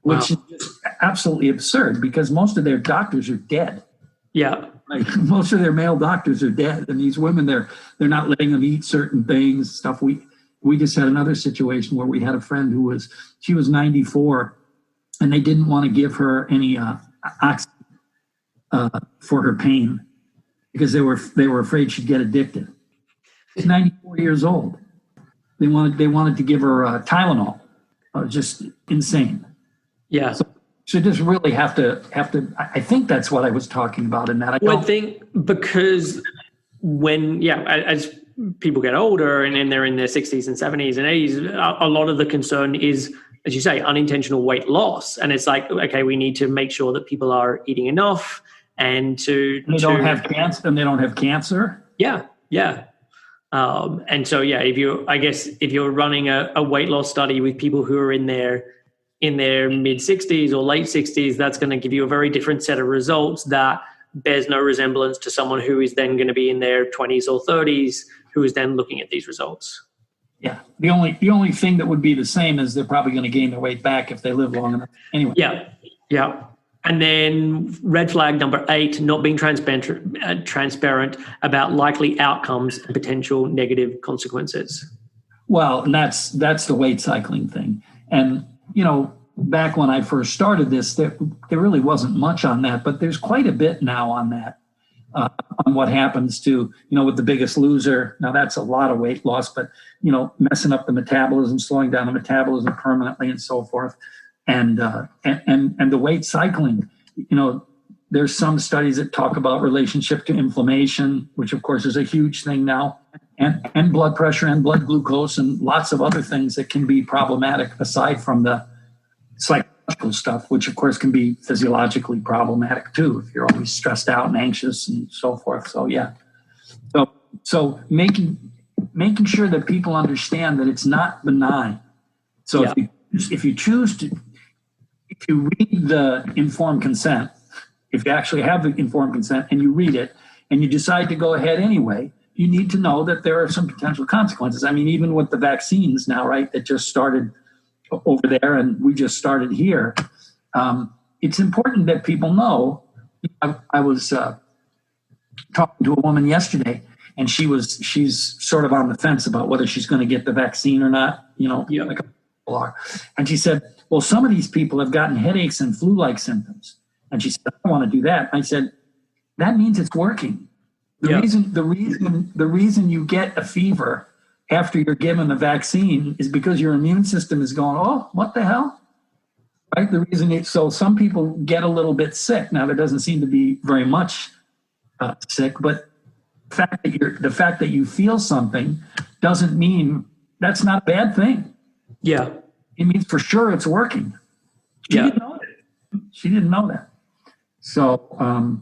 which is just absolutely absurd because most of their doctors are dead. Yeah. Like most of their male doctors are dead, and these women, they're not letting them eat certain things, stuff. We just had another situation where we had a friend she was 94, and they didn't want to give her any oxygen for her pain because they were afraid she'd get addicted. She's 94 years old. They wanted to give her Tylenol. Just insane. Yeah. So just really have to. I think that's what I was talking about in that. I think because as people get older and they're in their 60s and 70s and 80s, a lot of the concern is, as you say, unintentional weight loss. And it's like, okay, we need to make sure that people are eating enough and they don't have cancer. And they don't have cancer. Yeah. Yeah. And so, if you're running a weight loss study with people who are in their mid 60s or late 60s, that's going to give you a very different set of results that bears no resemblance to someone who is then going to be in their 20s or 30s, who is then looking at these results. Yeah. The only thing that would be the same is they're probably going to gain their weight back if they live long enough. Anyway. Yeah. Yeah. And then red flag number 8, not being transparent about likely outcomes and potential negative consequences. Well, and that's the weight cycling thing. And, back when I first started this, there really wasn't much on that, but there's quite a bit now on that, on what happens to, with The Biggest Loser. Now that's a lot of weight loss, but, messing up the metabolism, slowing down the metabolism permanently and so forth. And the weight cycling, there's some studies that talk about relationship to inflammation, which of course is a huge thing now, and blood pressure and blood glucose and lots of other things that can be problematic aside from the psychological stuff, which of course can be physiologically problematic too, if you're always stressed out and anxious and so forth. So yeah. So making sure that people understand that it's not benign. So if you read the informed consent, if you actually have the informed consent and you read it and you decide to go ahead anyway, you need to know that there are some potential consequences. Even with the vaccines now, right, that just started over there and we just started here, it's important that people know, I was talking to a woman yesterday, and she's sort of on the fence about whether she's going to get the vaccine or not, like people are. And she said, well, some of these people have gotten headaches and flu-like symptoms. And she said, I don't want to do that. And I said, that means it's working. The reason you get a fever after you're given the vaccine is because your immune system is going, oh, what the hell? Right? The reason so some people get a little bit sick. Now, there doesn't seem to be very much sick, but the fact that you feel something doesn't mean that's not a bad thing. Yeah. It means for sure it's working. She didn't know that. She didn't know that. So,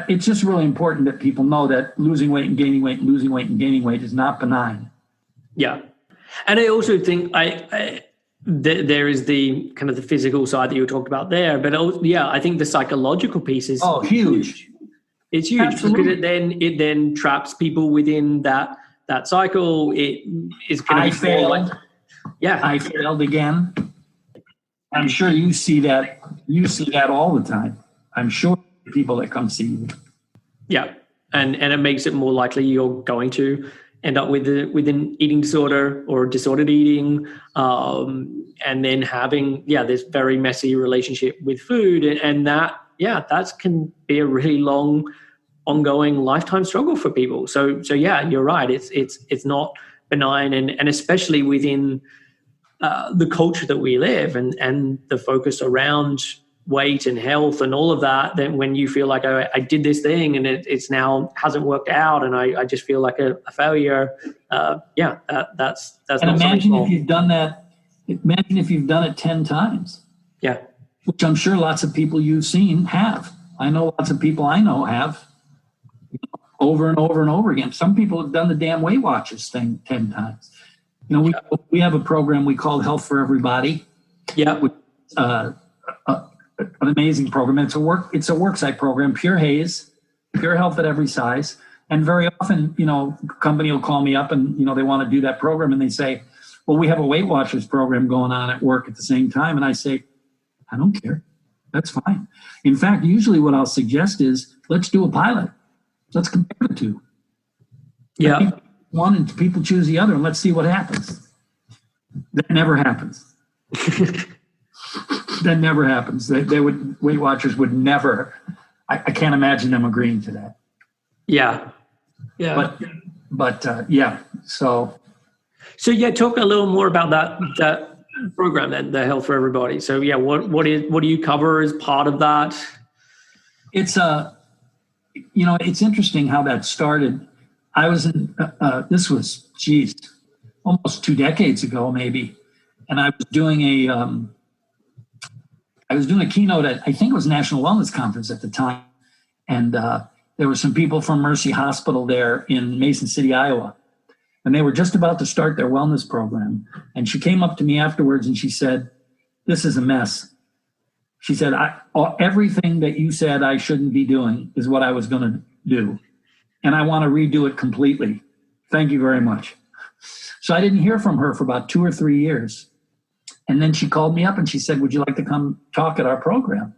it's just really important that people know that losing weight and gaining weight, losing weight and gaining weight is not benign. Yeah. And I also think there is the kind of the physical side that you talked about there, but I think the psychological piece is huge. It's huge. Absolutely. Because it then traps people within that cycle. It is going to be more like, I failed again. I'm sure you see that. You see that all the time. I'm sure people that come see you. Yeah, and it makes it more likely you're going to end up with an eating disorder or disordered eating, and then having this very messy relationship with food, and that can be a really long, ongoing lifetime struggle for people. So you're right. It's not benign, and especially within the culture that we live and the focus around weight and health and all of that, then when you feel like I did this thing and it's now hasn't worked out and I just feel like a failure, that's and not imagine if you've done that. Imagine if you've done it 10 times. Yeah. Which I'm sure lots of people you've seen have. I know lots of people I know have, over and over and over again. Some people have done the damn Weight Watchers thing 10 times. We have a program we call Health for Everybody. Yeah. Which, an amazing program. It's a worksite program, pure health at every size. And very often, a company will call me up and, they want to do that program. And they say, well, we have a Weight Watchers program going on at work at the same time. And I say, I don't care. That's fine. In fact, usually what I'll suggest is let's do a pilot. Let's compare the two. Yeah. People one and people choose the other and let's see what happens. That never happens. That never happens. Weight Watchers would never. I can't imagine them agreeing to that. Yeah. Yeah. But So talk a little more about that program then, the Health for Everybody. So what do you cover as part of that? It's it's interesting how that started. I was in this was almost 2 decades ago maybe, and I was doing a keynote at, I think it was National Wellness Conference at the time. And there were some people from Mercy Hospital there in Mason City, Iowa. And they were just about to start their wellness program. And she came up to me afterwards and she said, this is a mess. She said, everything that you said I shouldn't be doing is what I was going to do. And I want to redo it completely. Thank you very much. So I didn't hear from her for about 2 or 3 years. And then she called me up and she said, would you like to come talk at our program?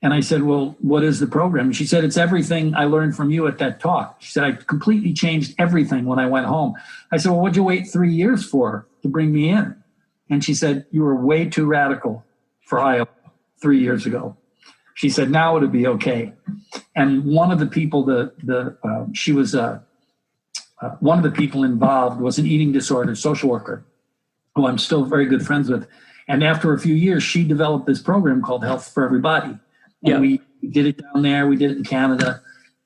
And I said, well, what is the program? And she said, it's everything I learned from you at that talk. She said, I completely changed everything when I went home. I said, well, what'd you wait 3 years for to bring me in? And she said, you were way too radical for Iowa 3 years ago. She said, now it'll be okay. And one of the people, one of the people involved was an eating disorder social worker, who I'm still very good friends with. And after a few years, she developed this program called Health for Everybody. And we did it down there. We did it in Canada.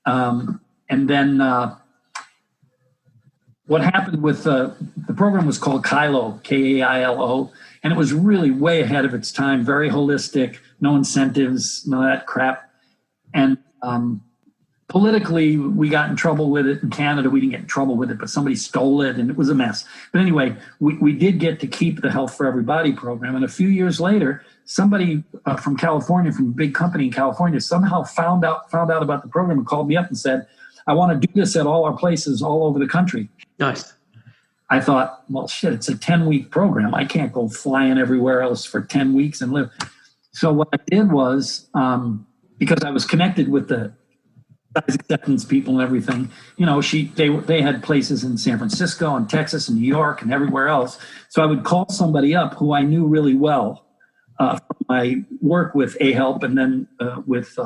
And then what happened with the program was called KAILO, Kailo. And it was really way ahead of its time, very holistic, no incentives, none of that crap. And politically, we got in trouble with it in Canada. We didn't get in trouble with it, but somebody stole it and it was a mess. But anyway, we did get to keep the Health for Everybody program. And a few years later, somebody from California, from a big company in California, somehow found out about the program and called me up and said, I want to do this at all our places all over the country. Nice. I thought, well, shit, it's a 10-week program. I can't go flying everywhere else for 10 weeks and live. So what I did was because I was connected with the size acceptance people and everything. They had places in San Francisco and Texas and New York and everywhere else. So I would call somebody up who I knew really well from my work with A-HELP and then with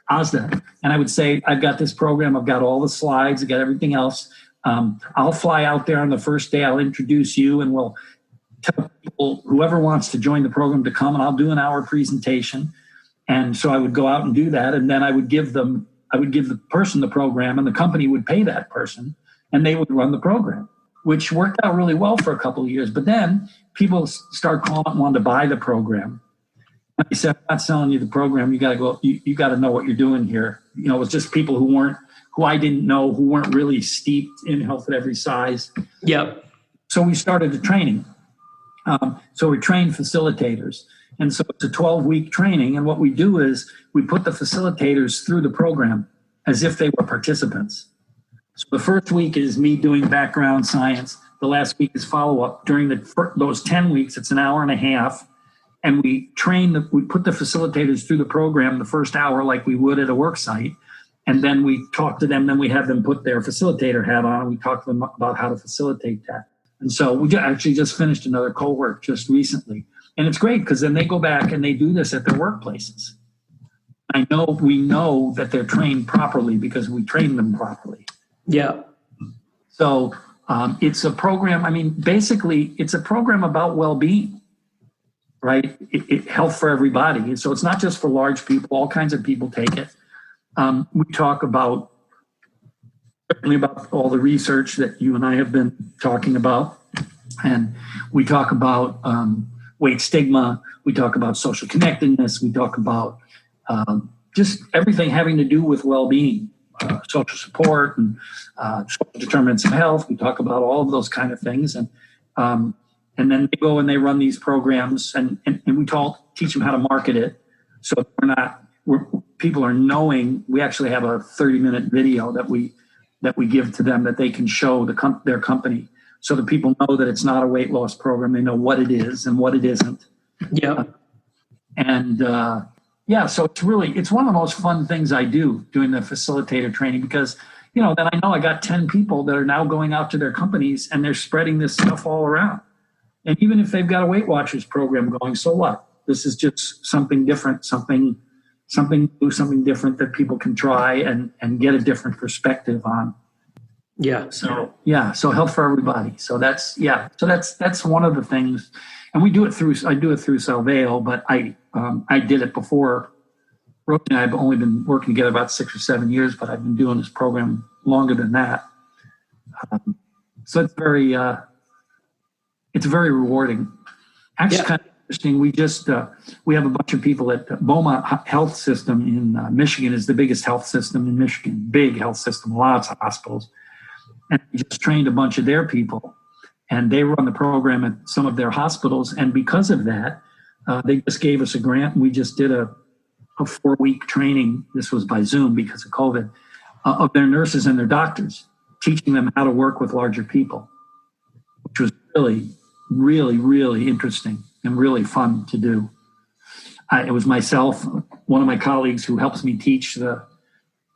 ASDA. And I would say, I've got this program, I've got all the slides, I've got everything else. I'll fly out there on the first day, I'll introduce you, and we'll tell people, whoever wants to join the program, to come, and I'll do an hour presentation. And so I would go out and do that, and then I would give the person the program, and the company would pay that person, and they would run the program, which worked out really well for a couple of years. But then people start calling and wanting to buy the program. And I said, I'm not selling you the program. You got to go. You got to know what you're doing here. It was just people who I didn't know, who weren't really steeped in health at every size. Yep. So we started the training. So we train facilitators. And so it's a 12-week training. And what we do is we put the facilitators through the program as if they were participants. So the first week is me doing background science. The last week is follow-up. During those 10 weeks, it's an hour and a half. And we put the facilitators through the program the first hour like we would at a work site. And then we talk to them. Then we have them put their facilitator hat on. And we talk to them about how to facilitate that. And so we actually just finished another cohort just recently. And it's great because then they go back and they do this at their workplaces. We know that they're trained properly because we train them properly. Yeah. So it's a program. Basically, it's a program about well-being, right? Health for everybody. So it's not just for large people. All kinds of people take it. We talk about all the research that you and I have been talking about. And we talk about weight stigma. We talk about social connectedness. We talk about just everything having to do with well-being, social support, and social determinants of health. We talk about all of those kind of things. And then they go and they run these programs, and we teach them how to market it. So people are knowing. We actually have a 30-minute video that we give to them that they can show their company, so that people know that it's not a weight loss program. They know what it is and what it isn't. Yeah. So it's one of the most fun things I do, doing the facilitator training, because, then I know I got 10 people that are now going out to their companies and they're spreading this stuff all around. And even if they've got a Weight Watchers program going, so what? This is just something different, something new, something different that people can try and get a different perspective on. Yeah. So health for everybody. So that's one of the things, and I do it through Salveo, but I did it before. Rosie and I have only been working together about 6 or 7 years, but I've been doing this program longer than that. So it's very rewarding. Actually, kind of interesting. We have a bunch of people at Beaumont Health System in Michigan. Is the biggest health system in Michigan. Big health system, lots of hospitals. And we just trained a bunch of their people, and they run the program at some of their hospitals. And because of that, they just gave us a grant, and we just did a 4-week training. This was by Zoom because of COVID, of their nurses and their doctors, teaching them how to work with larger people, which was really, really, really interesting and really fun to do. It was myself, one of my colleagues who helps me teach the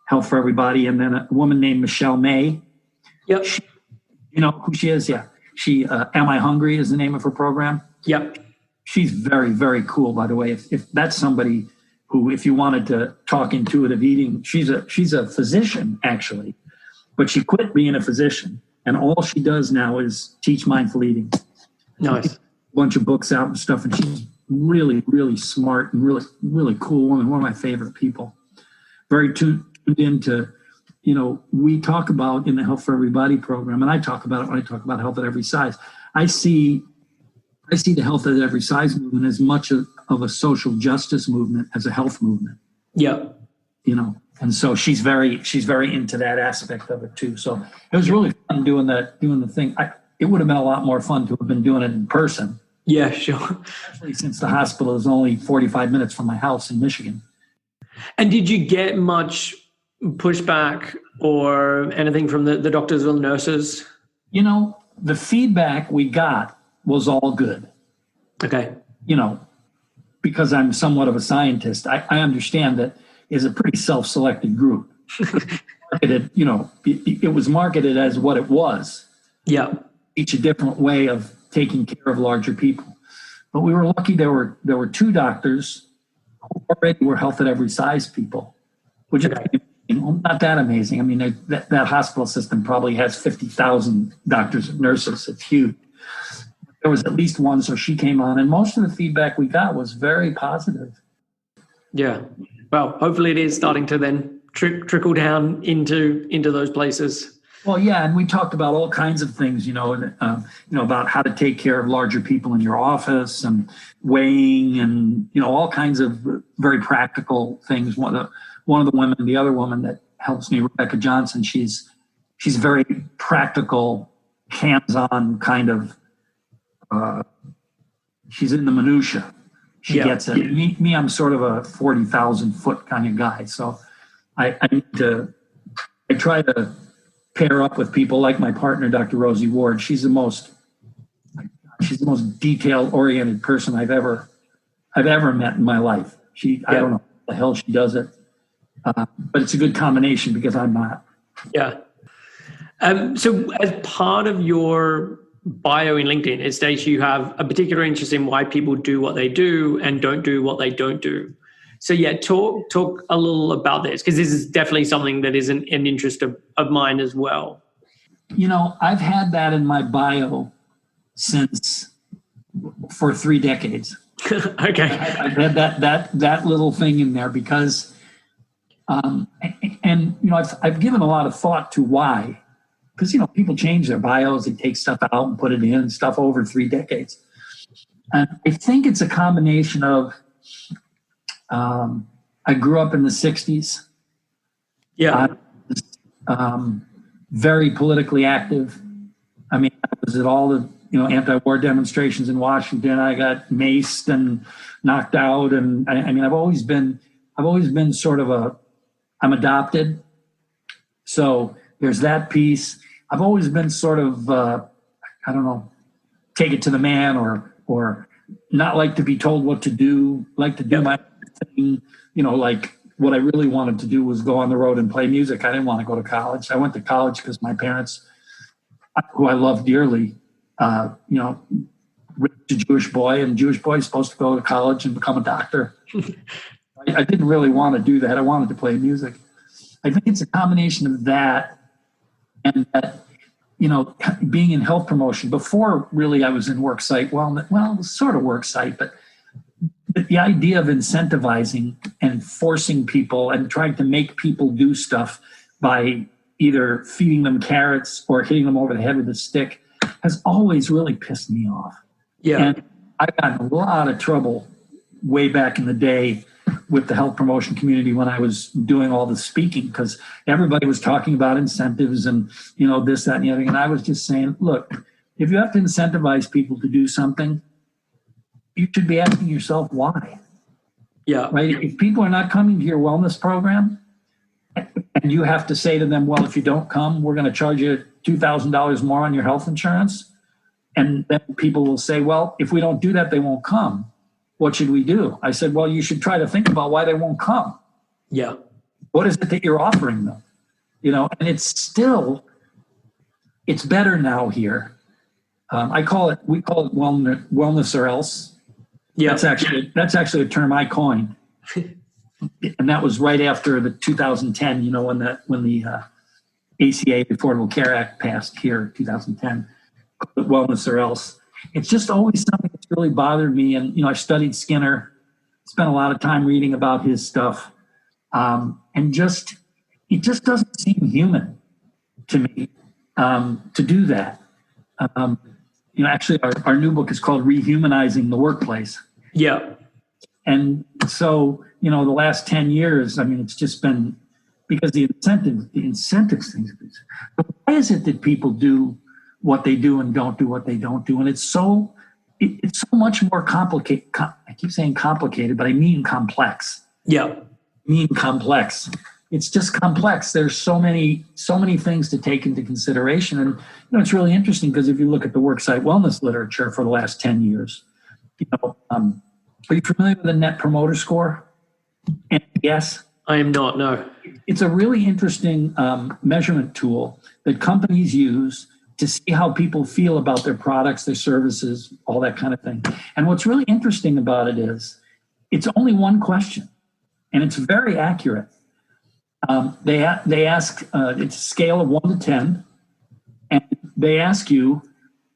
Health for Everybody, and then a woman named Michelle May. Yep. You know who she is? Yeah. She, Am I Hungry is the name of her program. Yep. She's very, very cool, by the way. If that's somebody who, if you wanted to talk intuitive eating, she's a physician, actually, but she quit being a physician. And all she does now is teach mindful eating. Nice. A bunch of books out and stuff. And she's really, really smart and really, really cool woman. One of my favorite people. Very tuned into, we talk about in the Health for Everybody program, and I talk about it when I talk about health at every size. I see the health at every size movement as much of a social justice movement as a health movement. Yeah. And so she's very into that aspect of it too. So it was really fun doing the thing. It would have been a lot more fun to have been doing it in person. Yeah, sure. Especially since the hospital is only 45 minutes from my house in Michigan. And did you get much pushback or anything from the doctors or nurses? The feedback we got was all good. Okay. Because I'm somewhat of a scientist, I understand that is a pretty self-selected group. Marketed, it was marketed as what it was. Yeah. Each a different way of taking care of larger people. But we were lucky there were two doctors who already were health at every size people, which is not that amazing. I mean, that hospital system probably has 50,000 doctors and nurses. It's huge. There was at least one, so she came on, and most of the feedback we got was very positive. Yeah. Well, hopefully it is starting to then trickle down into those places. Well, yeah, and we talked about all kinds of things, about how to take care of larger people in your office and weighing, and all kinds of very practical things. One of the women, the other woman that helps me, Rebecca Johnson, she's very practical, hands-on kind of. She's in the minutia. She gets it. Me, I'm sort of a 40,000 foot kind of guy, so I try to pair up with people like my partner, Dr. Rosie Ward. She's the most detail-oriented person I've ever met in my life. I don't know how the hell she does it, but it's a good combination because I'm not. Yeah. So as part of your bio in LinkedIn, it states you have a particular interest in why people do what they do and don't do what they don't do. So talk a little about this, because this is definitely something that is an interest of mine as well. I've had that in my bio for 3 decades. Okay. I've had that little thing in there because, I've given a lot of thought to why. Because, people change their bios, they take stuff out and put it in and stuff over 3 decades. And I think it's a combination of, I grew up in the 60s. Yeah. I was, very politically active. I mean, I was at all the, anti-war demonstrations in Washington. I got maced and knocked out. And I've always been sort of I'm adopted. So there's that piece. I've always been sort of, take it to the man or not like to be told what to do, like to do my thing. Like what I really wanted to do was go on the road and play music. I didn't want to go to college. I went to college because my parents, who I love dearly, raised a Jewish boy, and Jewish boy is supposed to go to college and become a doctor. I didn't really want to do that. I wanted to play music. I think it's a combination of that and that, being in health promotion. Before really I was in worksite wellness. Well, it was sort of worksite, but the idea of incentivizing and forcing people and trying to make people do stuff by either feeding them carrots or hitting them over the head with a stick has always really pissed me off. Yeah. And I got in a lot of trouble way back in the day with the health promotion community when I was doing all the speaking, because everybody was talking about incentives and, this, that, and the other. And I was just saying, look, if you have to incentivize people to do something, you should be asking yourself why. Yeah. Right? If people are not coming to your wellness program and you have to say to them, well, if you don't come, we're going to charge you $2,000 more on your health insurance. And then people will say, well, if we don't do that, they won't come. What should we do? I said, well, you should try to think about why they won't come. Yeah. What is it that you're offering them? And it's better now here. We call it wellness or else. Yeah. That's actually a term I coined. And that was right after the 2010, when the ACA, Affordable Care Act, passed here, 2010, wellness or else. It's just always something that's really bothered me. And, I studied Skinner, spent a lot of time reading about his stuff. And it just doesn't seem human to me to do that. Actually, our new book is called Rehumanizing the Workplace. Yeah. And so, the last 10 years, it's just been because the incentives things. Why is it that people do what they do and don't do what they don't do? And it's so much more complicated. I keep saying complicated, but I mean complex. Yeah. Complex. It's just complex. There's so many things to take into consideration. And, it's really interesting because if you look at the worksite wellness literature for the last 10 years, are you familiar with the Net Promoter Score? And yes. I am not, no. It's a really interesting measurement tool that companies use to see how people feel about their products, their services, all that kind of thing. And what's really interesting about it is it's only one question, and it's very accurate. They ask, it's a scale of 1 to 10, and they ask you,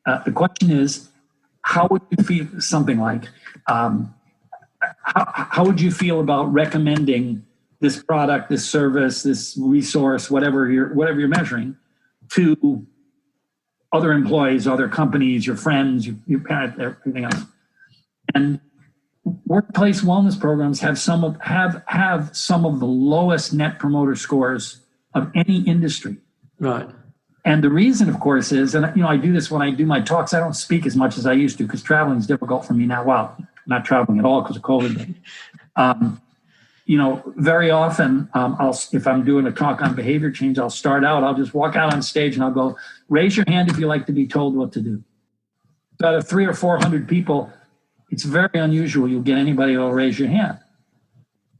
the question is, how would you feel, something like, how would you feel about recommending this product, this service, this resource, whatever you're measuring, to other employees, other companies, your friends, your parents, everything else. And workplace wellness programs have some of the lowest net promoter scores of any industry. Right. And the reason, of course, is, and I do this when I do my talks. I don't speak as much as I used to because traveling is difficult for me now. Well, not traveling at all because of COVID. Very often, if I'm doing a talk on behavior change, I'll start out. I'll just walk out on stage and I'll go, raise your hand if you like to be told what to do. Out of 300 or 400 people, it's very unusual you'll get anybody who will raise your hand.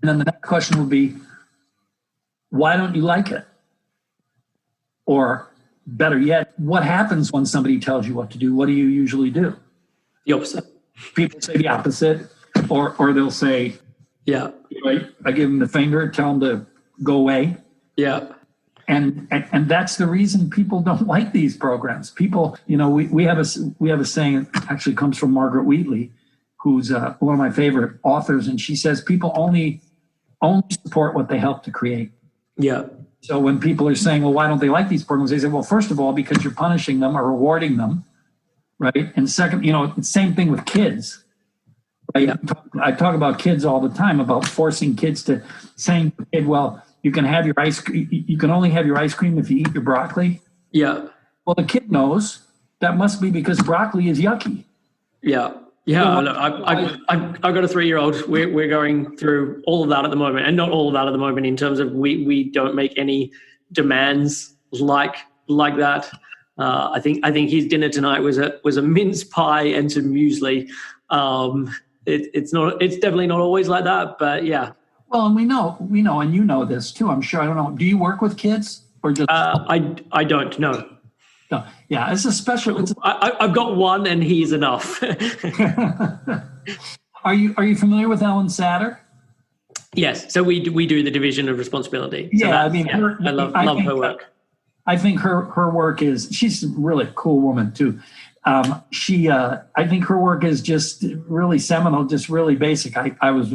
And then the next question will be, why don't you like it? Or better yet, what happens when somebody tells you what to do? What do you usually do? The opposite. People say the opposite, or they'll say, yeah, right, I give them the finger, tell them to go away. Yeah. And that's the reason people don't like these programs. People, we have a saying, it actually comes from Margaret Wheatley, who's one of my favorite authors, and she says people only support what they help to create. Yeah. So when people are saying, well, why don't they like these programs? They say, well, first of all, because you're punishing them or rewarding them, right? And second, it's the same thing with kids. Right? Yeah. I talk about kids all the time, about forcing kids to saying to a kid, well, you can have your ice cream. You can only have your ice cream if you eat your broccoli. Yeah. Well, the kid knows that must be because broccoli is yucky. Yeah. Yeah. Look, I've got a 3-year-old. We're going through all of that at the moment, and not all of that at the moment in terms of we don't make any demands like that. I think his dinner tonight was a mince pie and some muesli. It's definitely not always like that, but yeah. Well, and we know, and you know this too, I'm sure. I don't know. Do you work with kids or just? I don't know. No. Yeah, it's a special. I've got one, and he's enough. Are you familiar with Ellen Satter? Yes. So we do the division of responsibility. So yeah, I love her work. I think her work is. She's a really cool woman too. I think her work is just really seminal, just really basic. I was.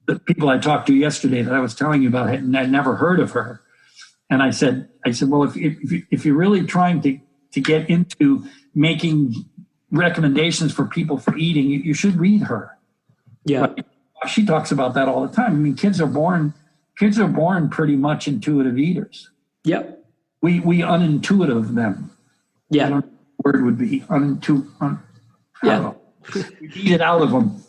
The people I talked to yesterday that I was telling you about, and I'd never heard of her. And I said, well, if you're really trying to get into making recommendations for people for eating, you should read her. Yeah. But she talks about that all the time. I mean, kids are born pretty much intuitive eaters. Yep. We unintuitive them. Yeah. I don't know what the word would be. Yeah. We eat it out of them.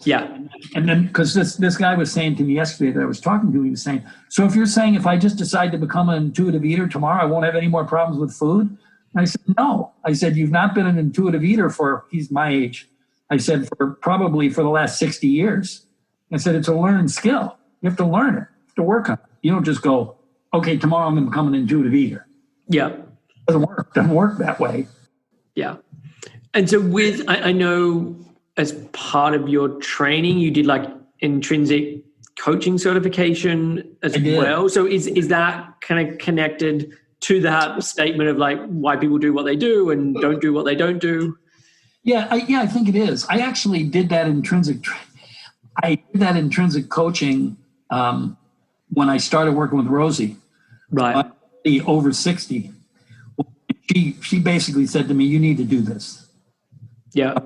Yeah. And then, because this guy was saying to me yesterday that I was talking to, he was saying, so if you're saying if I just decide to become an intuitive eater tomorrow, I won't have any more problems with food? And I said, no. I said, you've not been an intuitive eater he's my age. I said, probably for the last 60 years. I said, it's a learned skill. You have to learn it. You have to work on it. You don't just go, okay, tomorrow I'm going to become an intuitive eater. Yeah. It doesn't work that way. Yeah. And so I know, as part of your training, you did like intrinsic coaching certification as well. So is that kind of connected to that statement of like why people do what they do and don't do what they don't do? Yeah, I think it is. I actually did that intrinsic coaching when I started working with Rosie. Right. Over 60. She basically said to me, you need to do this. Yeah,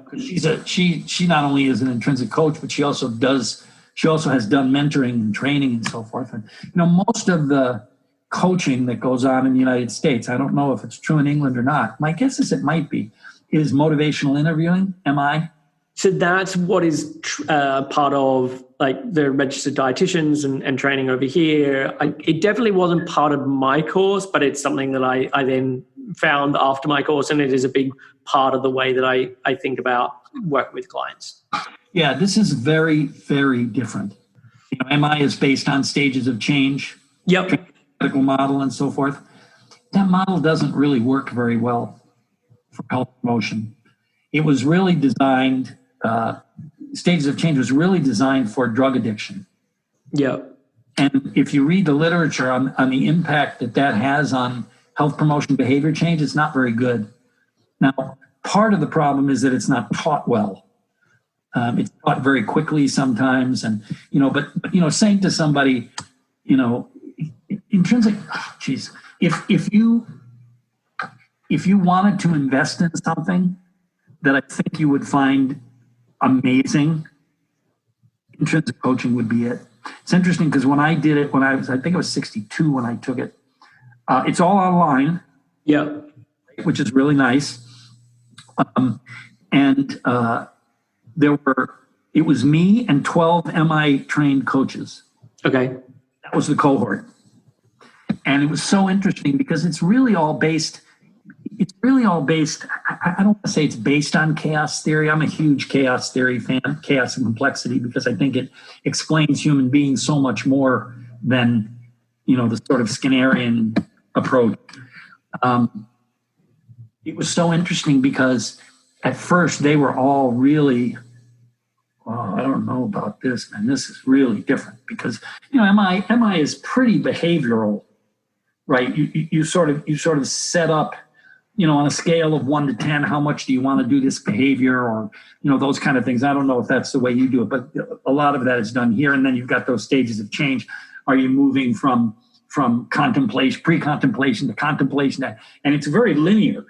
she not only is an intrinsic coach, but she also has done mentoring and training and so forth. And most of the coaching that goes on in the United States, I don't know if it's true in England or not. My guess is it might be, is motivational interviewing. MI. So that's what is part of like the registered dietitians and training over here. It definitely wasn't part of my course, but it's something that I then found after my course, and it is a big part of the way that I think about working with clients. Yeah, this is very, very different. MI is based on stages of change. Yep. Medical model and so forth. That model doesn't really work very well for health promotion. It was really designed, stages of change was really designed for drug addiction. Yeah. And if you read the literature on the impact that has on health promotion behavior change, it's not very good. Now, part of the problem is that it's not taught well. It's taught very quickly sometimes. And, but saying to somebody, intrinsic, if you wanted to invest in something that I think you would find amazing, intrinsic coaching would be it. It's interesting because when I did it, I think I was 62 when I took it. It's all online. Yeah. Which is really nice. It was me and 12 MI trained coaches. Okay. That was the cohort. And it was so interesting because it's really all based, I don't want to say it's based on chaos theory. I'm a huge chaos theory fan, chaos and complexity, because I think it explains human beings so much more than, the sort of Skinnerian approach. It was so interesting because at first they were all really, I don't know about this, man. This is really different because, MI is pretty behavioral, right? You sort of set up, on a scale of 1 to 10, how much do you want to do this behavior, or, those kind of things. I don't know if that's the way you do it, but a lot of that is done here. And then you've got those stages of change. Are you moving from contemplation, pre-contemplation to contemplation? And it's very linear,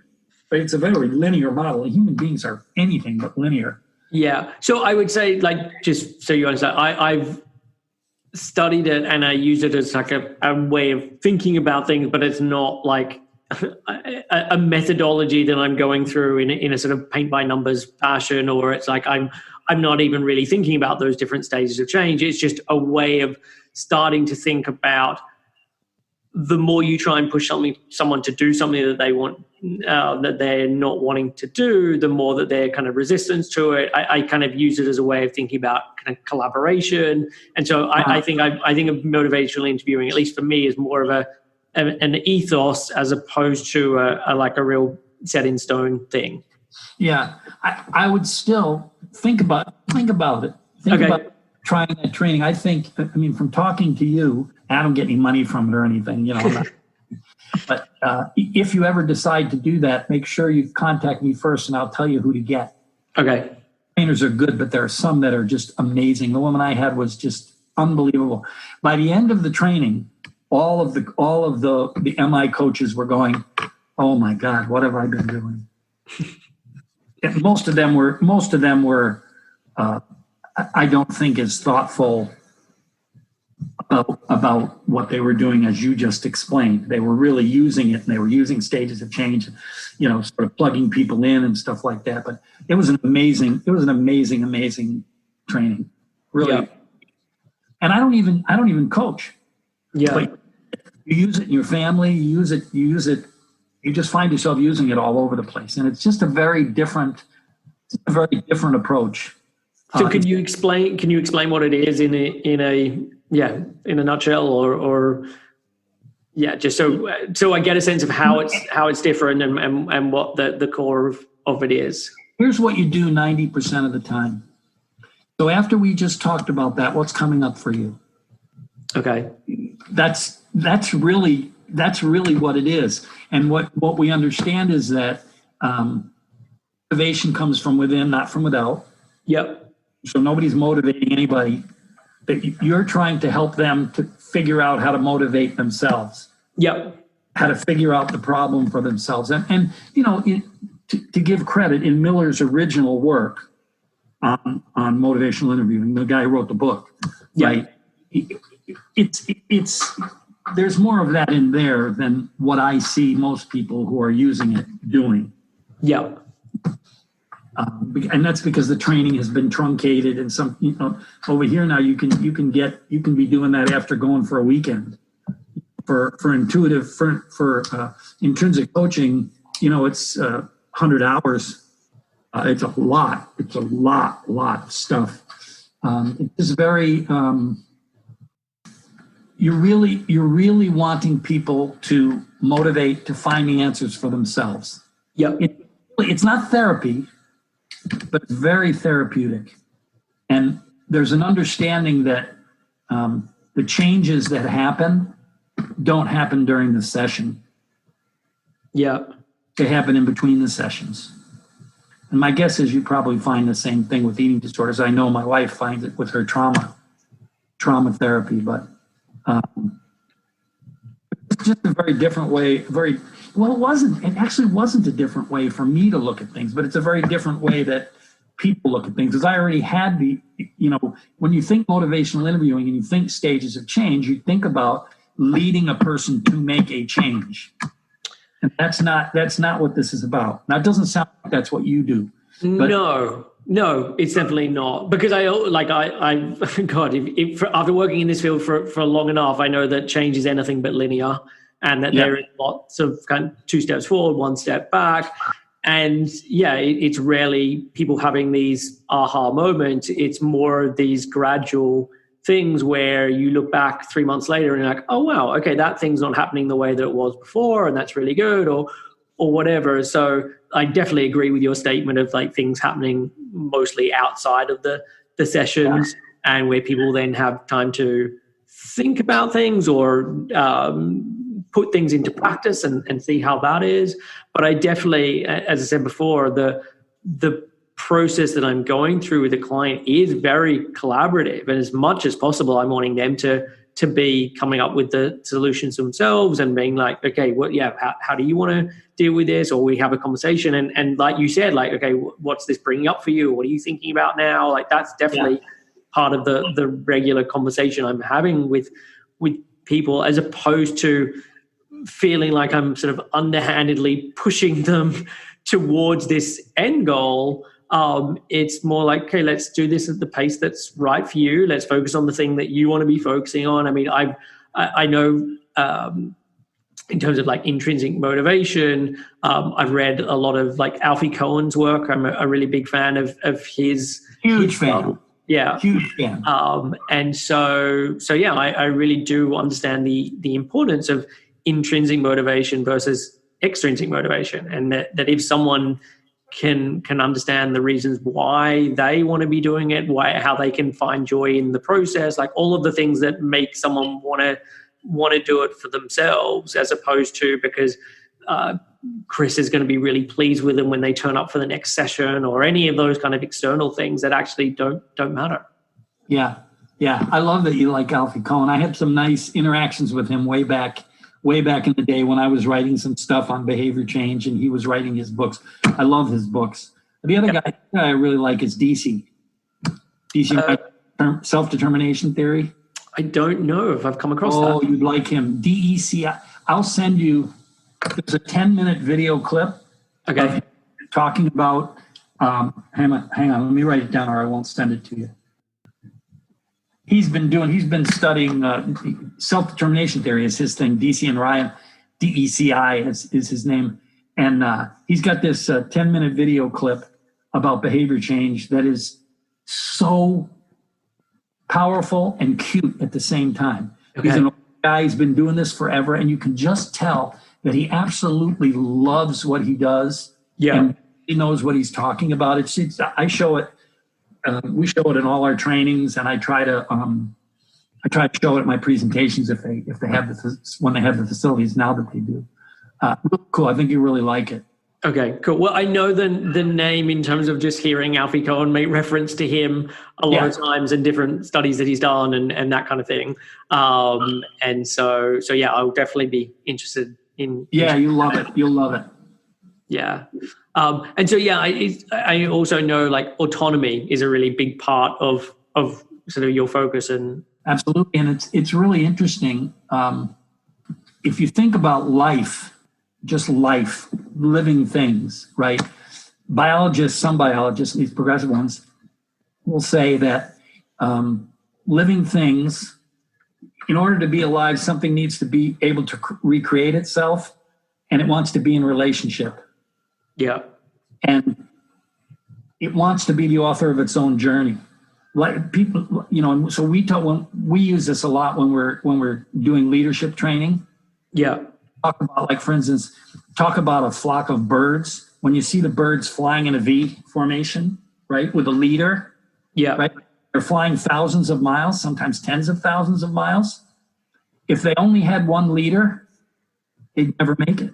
right? It's a very linear model. Human beings are anything but linear. Yeah. So I would say, just so you understand, I've studied it and I use it as like a way of thinking about things, but it's not like a methodology that I'm going through in a sort of paint by numbers fashion, or it's like I'm not even really thinking about those different stages of change. It's just a way of starting to think about the more you try and push someone to do something that they want, that they're not wanting to do, the more that they're kind of resistance to it. I kind of use it as a way of thinking about kind of collaboration. And so I think of motivational interviewing, at least for me, is more of an ethos as opposed to a real set in stone thing. Yeah, I would still think about it. Think about trying that training. From talking to you, I don't get any money from it or anything, But if you ever decide to do that, make sure you contact me first, and I'll tell you who to get. Okay. Trainers are good, but there are some that are just amazing. The woman I had was just unbelievable. By the end of the training, all of the MI coaches were going, "Oh my God, what have I been doing?" And most of them were. I don't think as thoughtful about what they were doing as you just explained. They were really using it, and they were using stages of change, sort of plugging people in and stuff like that. But it was an amazing training, really. Yeah. And I don't even coach. Yeah. But you use it in your family. You use it. You just find yourself using it all over the place, and it's just a very different approach. So can you explain what it is in a nutshell, or just so I get a sense of how it's different and what the core of it is. Here's what you do 90% of the time. So after we just talked about that, what's coming up for you? Okay. That's really what it is. And what we understand is that motivation comes from within, not from without. Yep. So nobody's motivating anybody. You're trying to help them to figure out how to motivate themselves. Yep. How to figure out the problem for themselves. And to give credit, in Miller's original work on motivational interviewing, the guy who wrote the book, right? It's there's more of that in there than what I see most people who are using it doing. Yeah. And that's because the training has been truncated, and some, over here now you can be doing that after going for a weekend. For intrinsic coaching, it's 100 hours. It's a lot of stuff. It's very you're really wanting people to motivate to find the answers for themselves. Yeah. It's not therapy, but it's very therapeutic. And there's an understanding that the changes that happen don't happen during the session. Yeah. They happen in between the sessions. And my guess is you probably find the same thing with eating disorders. I know my wife finds it with her trauma therapy, but it's just a very different way, it actually wasn't a different way for me to look at things, but it's a very different way that people look at things. Because I already had when you think motivational interviewing and you think stages of change, you think about leading a person to make a change. And that's not what this is about. Now, it doesn't sound like that's what you do. But No, it's definitely not. Because God, if after working in this field for long enough, I know that change is anything but linear, and that there is lots of kind of 2 steps forward, 1 step back. And it's rarely people having these aha moments. It's more these gradual things where you look back 3 months later and you're like, oh, wow, okay, that thing's not happening the way that it was before, and that's really good, or whatever. So I definitely agree with your statement of like things happening mostly outside of the sessions, and where people then have time to think about things or put things into practice and see how that is. But I definitely, as I said before, the process that I'm going through with the client is very collaborative, and as much as possible, I'm wanting them to be coming up with the solutions themselves and being like, okay, how do you want to deal with this? Or we have a conversation, and like you said, like, okay, what's this bringing up for you? What are you thinking about now? Like, that's definitely part of the regular conversation I'm having with people, as opposed to feeling like I'm sort of underhandedly pushing them towards this end goal. It's more like, okay, let's do this at the pace that's right for you. Let's focus on the thing that you want to be focusing on. I mean, I know in terms of like intrinsic motivation, I've read a lot of like Alfie Cohen's work. I'm a really big fan of his. Huge fan. Yeah. Huge fan. And so I really do understand the importance of intrinsic motivation versus extrinsic motivation, and that if someone can understand the reasons why they want to be doing it, how they can find joy in the process, like all of the things that make someone want to do it for themselves, as opposed to because Chris is going to be really pleased with them when they turn up for the next session, or any of those kind of external things that actually don't matter. Yeah. I love that you like Alfie Cohen. I had some nice interactions with him way back in the day when I was writing some stuff on behavior change and he was writing his books. I love his books. The other guy I really like is DC. Self-determination theory. I don't know if I've come across that. Oh, you'd like him. DEC. I'll send you, there's a 10-minute video clip of him talking about, hang on, let me write it down or I won't send it to you. He's been studying self-determination theory is his thing. DC and Ryan, DECI is his name. And he's got this 10-minute video clip about behavior change that is so powerful and cute at the same time. Okay. He's an old guy, he's been doing this forever, and you can just tell that he absolutely loves what he does. Yeah. And he knows what he's talking about. I show it. We show it in all our trainings, and I try to show it at my presentations if they have when they have the facilities now that they do. Real cool. I think you really like it. Okay, cool. Well, I know the name in terms of just hearing Alfie Cohen make reference to him a lot of times in different studies that he's done and that kind of thing. And so I'll definitely be interested in. Yeah, you'll love it. You'll love it. Yeah. And so, I also know like autonomy is a really big part of sort of your focus. And absolutely. And it's really interesting. If you think about life, just life, living things, right? Some biologists, these progressive ones, will say that living things, in order to be alive, something needs to be able to recreate itself, and it wants to be in relationship. Yeah. And it wants to be the author of its own journey. like people, and so we use this a lot when we're doing leadership training. Yeah. Talk about, like, for instance, talk about a flock of birds. When you see the birds flying in a V formation, right, with a leader, Yeah. right, they're flying thousands of miles, sometimes tens of thousands of miles. If they only had one leader, they'd never make it.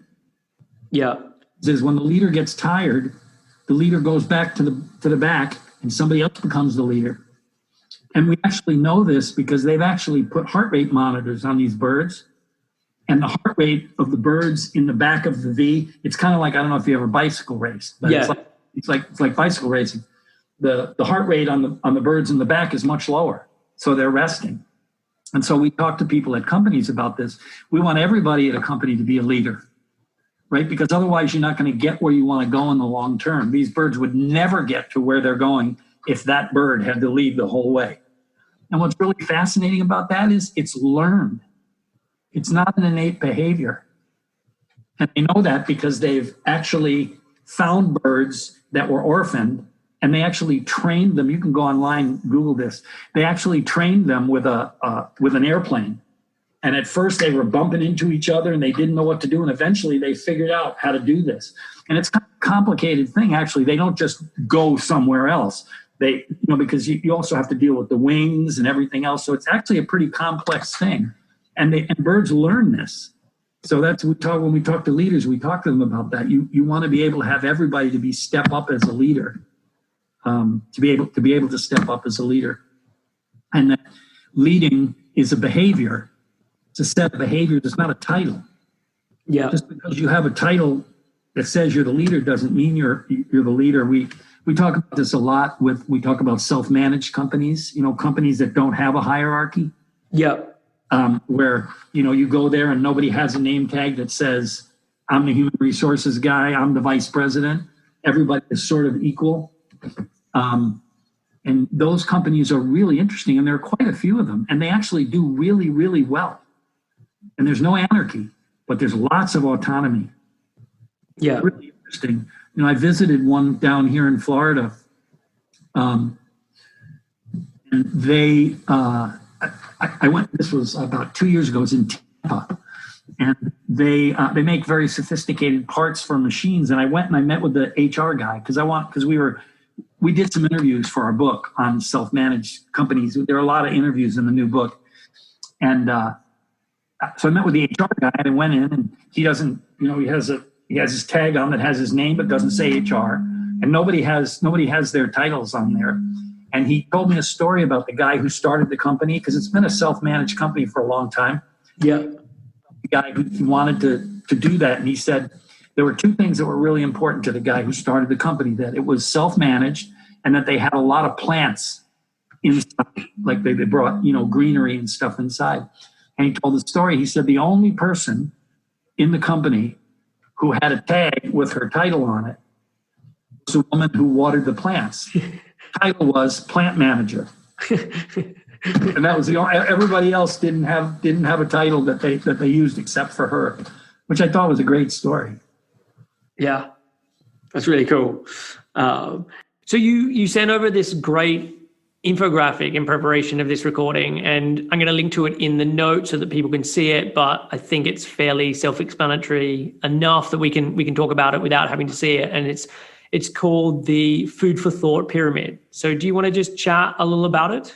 Yeah. Is when the leader gets tired, the leader goes back to the back, and somebody else becomes the leader. And we actually know this because they've actually put heart rate monitors on these birds. And the heart rate of the birds in the back of the V, it's kind of like, I don't know if you ever bicycle race, but yeah. it's like bicycle racing. The heart rate on the birds in the back is much lower, so they're resting. And so we talk to people at companies about this. We want everybody at a company to be a leader, right? Because otherwise you're not going to get where you want to go in the long term. These birds would never get to where they're going if that bird had to lead the whole way. And what's really fascinating about that is it's learned. It's not an innate behavior. And they know that because they've actually found birds that were orphaned, and they actually trained them. You can go online, Google this. They actually trained them with an airplane. And at first they were bumping into each other and they didn't know what to do. And eventually they figured out how to do this. And it's kind of a complicated thing, actually. They don't just go somewhere else. They, because you also have to deal with the wings and everything else. So it's actually a pretty complex thing. And birds learn this. So that's when we talk to leaders, we talk to them about that. You want to be able to have everybody to step up as a leader, to be able to step up as a leader. And that leading is a behavior. It's a set of behaviors. It's not a title. Yeah. Just because you have a title that says you're the leader doesn't mean you're the leader. We talk about this a lot we talk about self-managed companies, companies that don't have a hierarchy. Yeah. Where, you go there and nobody has a name tag that says, I'm the human resources guy, I'm the vice president. Everybody is sort of equal. And those companies are really interesting, and there are quite a few of them, and they actually do really, really well. And there's no anarchy, but there's lots of autonomy. Yeah. It's really interesting. I visited one down here in Florida, and they, I went, this was about 2 years ago, it was in Tampa, and they make very sophisticated parts for machines. And I went and I met with the HR guy because we did some interviews for our book on self-managed companies. There are a lot of interviews in the new book. And so I met with the HR guy and I went in, and he doesn't, he has his tag on that has his name but doesn't say HR, and nobody has their titles on there. And he told me a story about the guy who started the company, because it's been a self-managed company for a long time. Yeah. The guy who wanted to do that, and he said there were two things that were really important to the guy who started the company: that it was self-managed, and that they had a lot of plants inside, like they brought greenery and stuff inside. And he told the story. He said the only person in the company who had a tag with her title on it was a woman who watered the plants. Title was plant manager, and that was everybody else didn't have a title that they used except for her, which I thought was a great story. Yeah, that's really cool. So you sent over this great infographic in preparation of this recording, and I'm going to link to it in the notes so that people can see it, but I think it's fairly self-explanatory enough that we can talk about it without having to see it. And it's called the Food for Thought Pyramid. So do you want to just chat a little about it?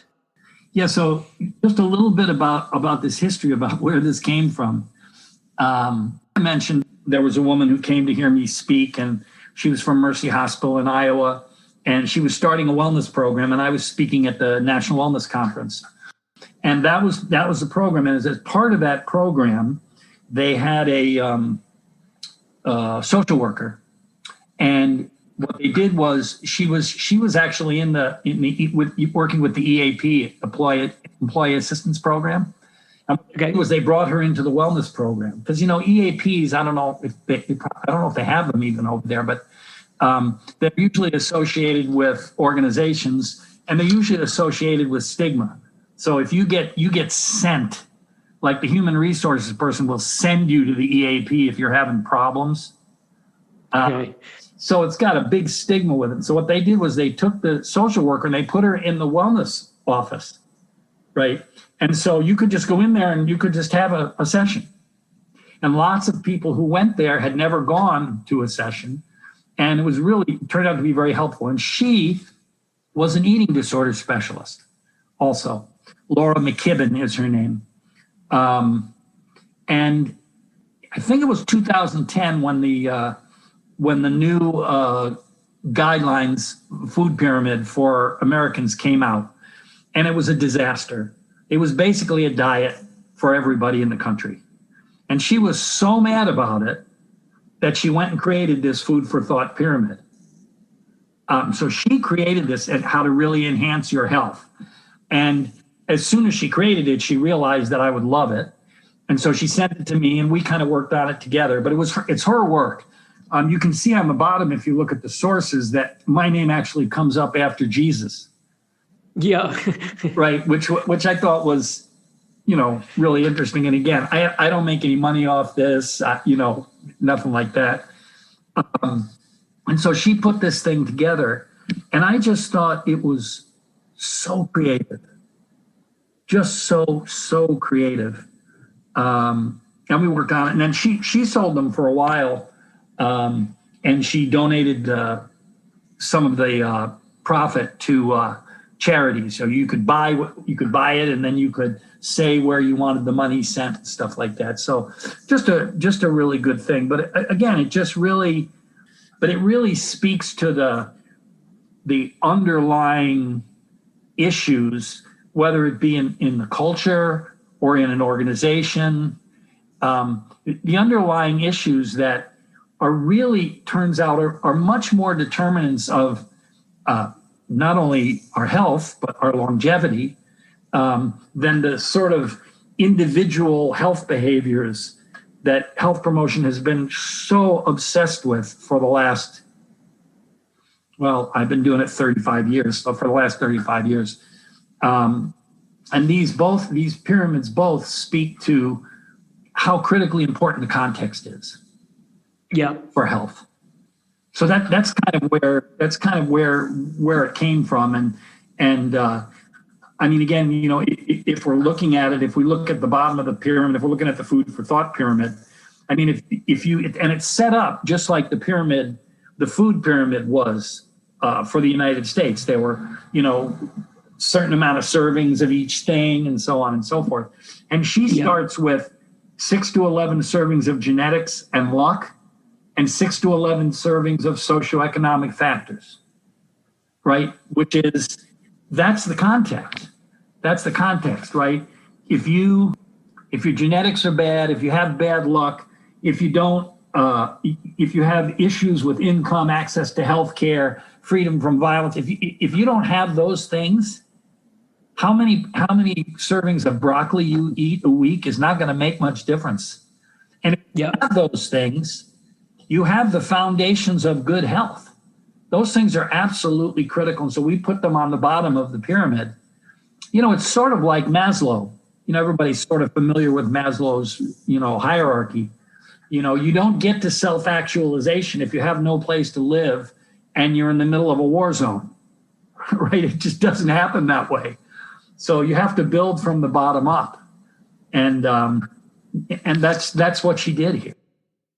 Yeah, so just a little bit about this history, about where this came from. I mentioned there was a woman who came to hear me speak, and she was from Mercy Hospital in Iowa, and she was starting a wellness program, and I was speaking at the National Wellness Conference. And that was the program. And as part of that program, they had a social worker. And what they did was she was actually working with the EAP, Employee Assistance Program. Okay. Was they brought her into the wellness program because EAPs, I don't know if they have them even over there, but they're usually associated with organizations, and they're usually associated with stigma. So if you get sent, like the human resources person will send you to the EAP if you're having problems. Okay. So it's got a big stigma with it. So what they did was they took the social worker and they put her in the wellness office, right? And so you could just go in there and you could just have a session. And lots of people who went there had never gone to a session. And it was really turned out to be very helpful. And she was an eating disorder specialist also. Laura McKibben is her name. And I think it was 2010 when the new guidelines food pyramid for Americans came out, and it was a disaster. It was basically a diet for everybody in the country. And she was so mad about it that she went and created this food for thought pyramid. So she created this at how to really enhance your health. And as soon as she created it, she realized that I would love it. And so she sent it to me and we kind of worked on it together, but it's her work. You can see on the bottom, if you look at the sources, that my name actually comes up after Jesus. Yeah. Right. Which I thought was, really interesting. And again, I don't make any money off this, nothing like that. And so she put this thing together and I just thought it was so creative, just so creative. And we worked on it, and then she sold them for a while. And she donated some of the profit to charities. So you could buy it, and then you could say where you wanted the money sent and stuff like that. So just a really good thing. But again, it really speaks to the underlying issues, whether it be in the culture or in an organization, the underlying issues that are really, turns out, are much more determinants of not only our health, but our longevity, than the sort of individual health behaviors that health promotion has been so obsessed with for the last, I've been doing it 35 years, so for the last 35 years. And these pyramids both speak to how critically important the context is. Yeah. For health. So that's kind of where it came from. And I mean, again, if we're looking at it, if we look at the bottom of the pyramid, if we're looking at the food for thought pyramid, I mean, and it's set up just like the food pyramid was for the United States. There were, certain amount of servings of each thing and so on and so forth. And she starts with 6 to 11 servings of genetics and luck, and 6 to 11 servings of socioeconomic factors, right? That's the context. That's the context, right? If your genetics are bad, if you have bad luck, if you don't, if you have issues with income, access to health care, freedom from violence, if you don't have those things, how many servings of broccoli you eat a week is not going to make much difference. And if you have those things, you have the foundations of good health. Those things are absolutely critical. And so we put them on the bottom of the pyramid. It's sort of like Maslow. Everybody's sort of familiar with Maslow's, hierarchy. You don't get to self-actualization if you have no place to live and you're in the middle of a war zone, right? It just doesn't happen that way. So you have to build from the bottom up. And that's what she did here.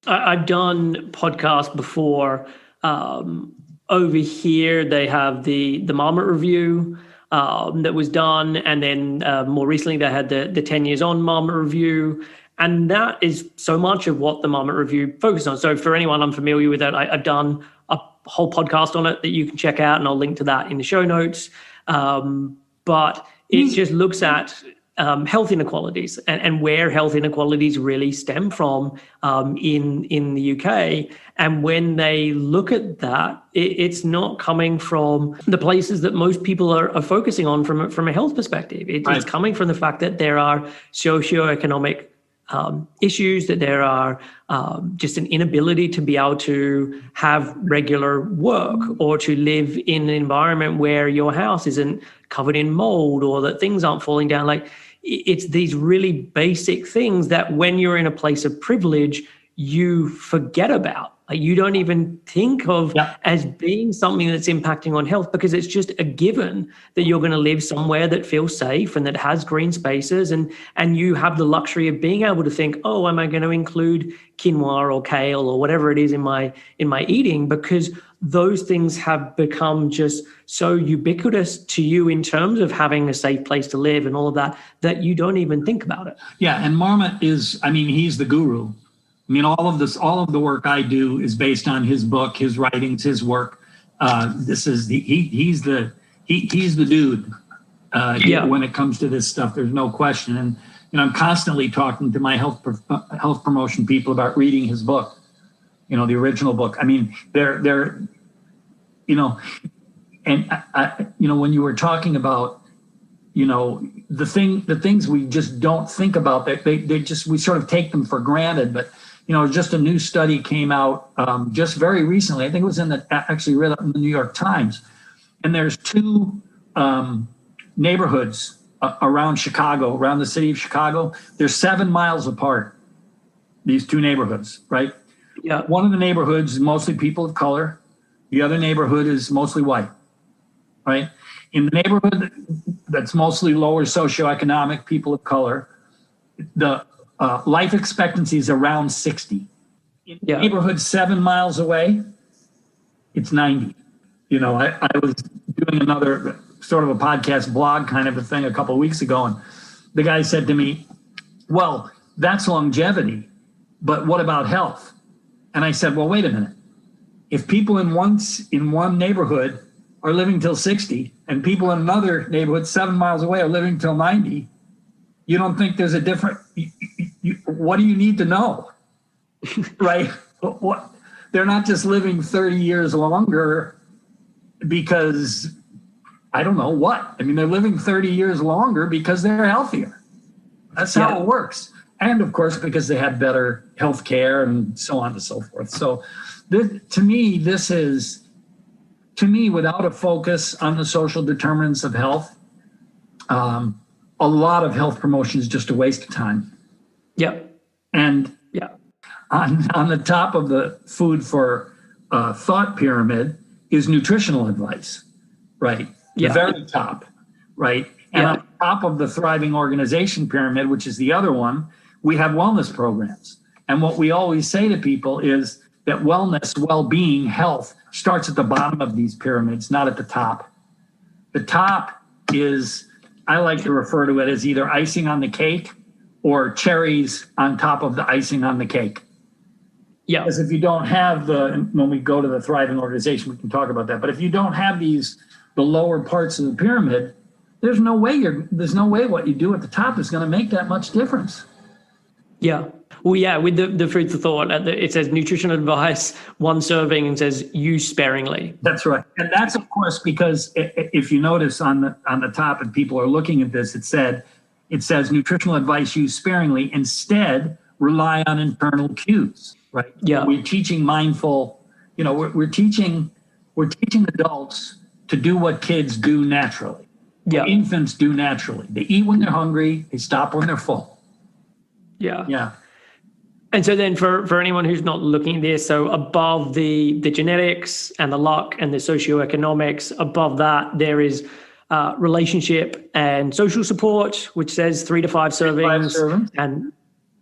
I've done podcasts before. Over here, they have the Marmot Review that was done. And then more recently, they had the 10 years on Marmot Review. And that is so much of what the Marmot Review focused on. So for anyone unfamiliar with that, I've done a whole podcast on it that you can check out, and I'll link to that in the show notes. But it just looks at health inequalities and where health inequalities really stem from in the UK. And when they look at that, it's not coming from the places that most people are focusing on from a health perspective. It's coming from the fact that there are socioeconomic issues, that there are just an inability to be able to have regular work or to live in an environment where your house isn't covered in mold or that things aren't falling down. Like, it's these really basic things that when you're in a place of privilege, you forget about. Like you don't even think of Yeah. as being something that's impacting on health, because it's just a given that you're going to live somewhere that feels safe and that has green spaces, and you have the luxury of being able to think, oh, am I going to include quinoa or kale or whatever it is in my eating, because those things have become just so ubiquitous to you in terms of having a safe place to live and all of that, that you don't even think about it. Yeah, and Marmot is, I mean, he's the guru. I mean, all of the work I do is based on his book, his writings, his work. He's the dude when it comes to this stuff. There's no question. And I'm constantly talking to my health promotion people about reading his book. The original book. I mean, they're and when you were talking about, the things we just don't think about, that we sort of take them for granted. But just a new study came out just very recently. I think it was actually read up in the New York Times, and there's two neighborhoods around Chicago, around the city of Chicago. They're 7 miles apart. These two neighborhoods, right? Yeah. One of the neighborhoods is mostly people of color. The other neighborhood is mostly white, right? In the neighborhood that's mostly lower socioeconomic, people of color, the life expectancy is around 60. In the neighborhood 7 miles away, it's 90. I was doing another sort of a podcast blog kind of a thing a couple of weeks ago, and the guy said to me, well, that's longevity, but what about health? And I said, well, wait a minute. If people in one neighborhood are living till 60 and people in another neighborhood 7 miles away are living till 90, you don't think there's a different, what do you need to know? Right? What? They're not just living 30 years longer because I don't know what. I mean, they're living 30 years longer because they're healthier. That's how it works. And of course, because they have better health care and so on and so forth. So to me, without a focus on the social determinants of health, a lot of health promotion is just a waste of time. Yeah. And on the top of the food for thought pyramid is nutritional advice, right? The very top, right? And on top of the thriving organization pyramid, which is the other one, we have wellness programs. And what we always say to people is that wellness, well-being, health starts at the bottom of these pyramids, not at the top. The top is, I like to refer to it as either icing on the cake or cherries on top of the icing on the cake. Yeah. Because if you don't have when we go to the thriving organization, we can talk about that. But if you don't have the lower parts of the pyramid, there's no way what you do at the top is going to make that much difference. Yeah. Well, yeah, with the food for thought, it says nutrition advice, 1 serving, and says use sparingly. That's right. And that's, of course, because if you notice on the top and people are looking at this, it says nutritional advice, use sparingly. Instead, rely on internal cues, right? Yeah. We're teaching mindful, we're teaching adults to do what kids do naturally. What infants do naturally. They eat when they're hungry. They stop when they're full. Yeah. Yeah. And so then for anyone who's not looking at this, so above the genetics and the luck and the socioeconomics, above that, there is relationship and social support, which says 3 to 5 servings.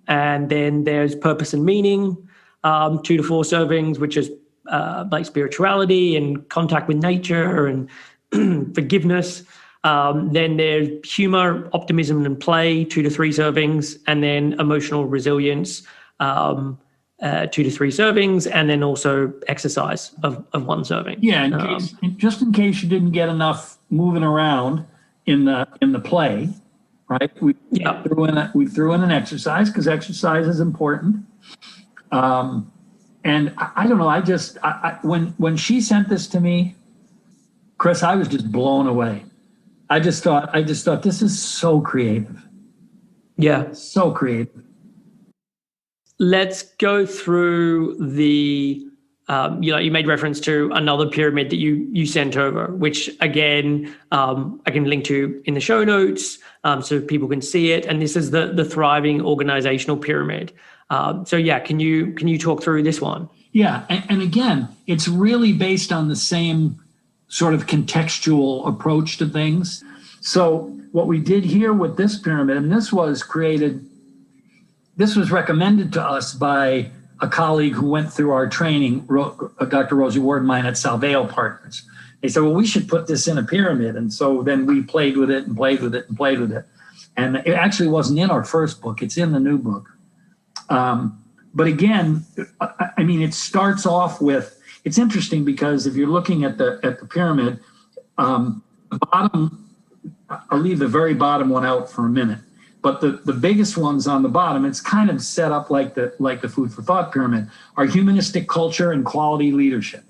And then there's purpose and meaning, 2 to 4 servings, which is like spirituality and contact with nature and forgiveness. Then there's humor, optimism, and play, 2 to 3 servings, and then emotional resilience, 2 to 3 servings, and then also exercise of 1 serving. Yeah, just in case you didn't get enough moving around in the play, right? We threw in an exercise because exercise is important. And I don't know. When she sent this to me, Chris, I was just blown away. I just thought this is so creative. Yeah. So creative. Let's go through the, you made reference to another pyramid that you sent over, which again, I can link to in the show notes so people can see it. And this is the thriving organizational pyramid. Can you talk through this one? Yeah, and again, it's really based on the same sort of contextual approach to things. So what we did here with this pyramid, and this was recommended to us by a colleague who went through our training, Dr. Rosie Wardmine at Salveo Partners. They said, well, we should put this in a pyramid. And so then we played with it and played with it and played with it. And it actually wasn't in our first book. It's in the new book. But again, I mean, it starts off with, it's interesting because if you're looking at the pyramid, the bottom, I'll leave the very bottom one out for a minute. But the biggest ones on the bottom, it's kind of set up like the food for thought pyramid, are humanistic culture and quality leadership.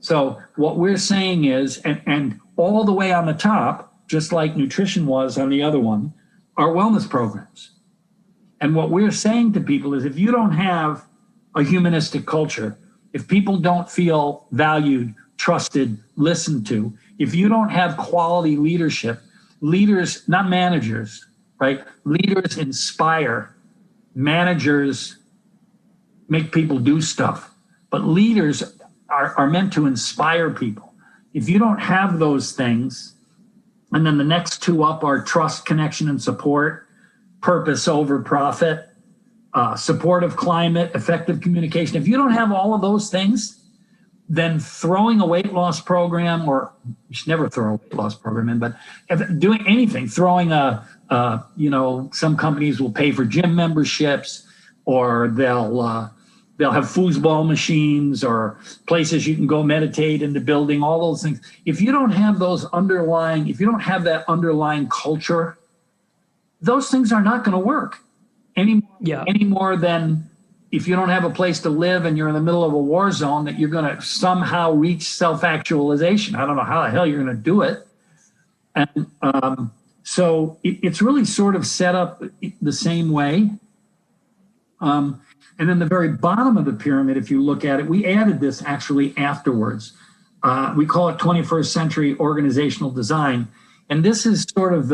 So what we're saying is, and all the way on the top, just like nutrition was on the other one, are wellness programs. And what we're saying to people is, if you don't have a humanistic culture, if people don't feel valued, trusted, listened to, if you don't have quality leadership, leaders, not managers, right? Leaders inspire, managers make people do stuff, but leaders are meant to inspire people. If you don't have those things, and then the next two up are trust, connection, and support, purpose over profit, supportive climate, effective communication. If you don't have all of those things, then throwing a weight loss program, or you should never throw a weight loss program in, but doing anything, throwing some companies will pay for gym memberships, or they'll have foosball machines or places you can go meditate in the building, all those things. If you don't have if you don't have that underlying culture, those things are not going to work any more than if you don't have a place to live and you're in the middle of a war zone, that you're going to somehow reach self-actualization. I don't know how the hell you're going to do it. And so it's really sort of set up the same way. And then the very bottom of the pyramid, if you look at it, we added this actually afterwards. We call it 21st century organizational design. And this is sort of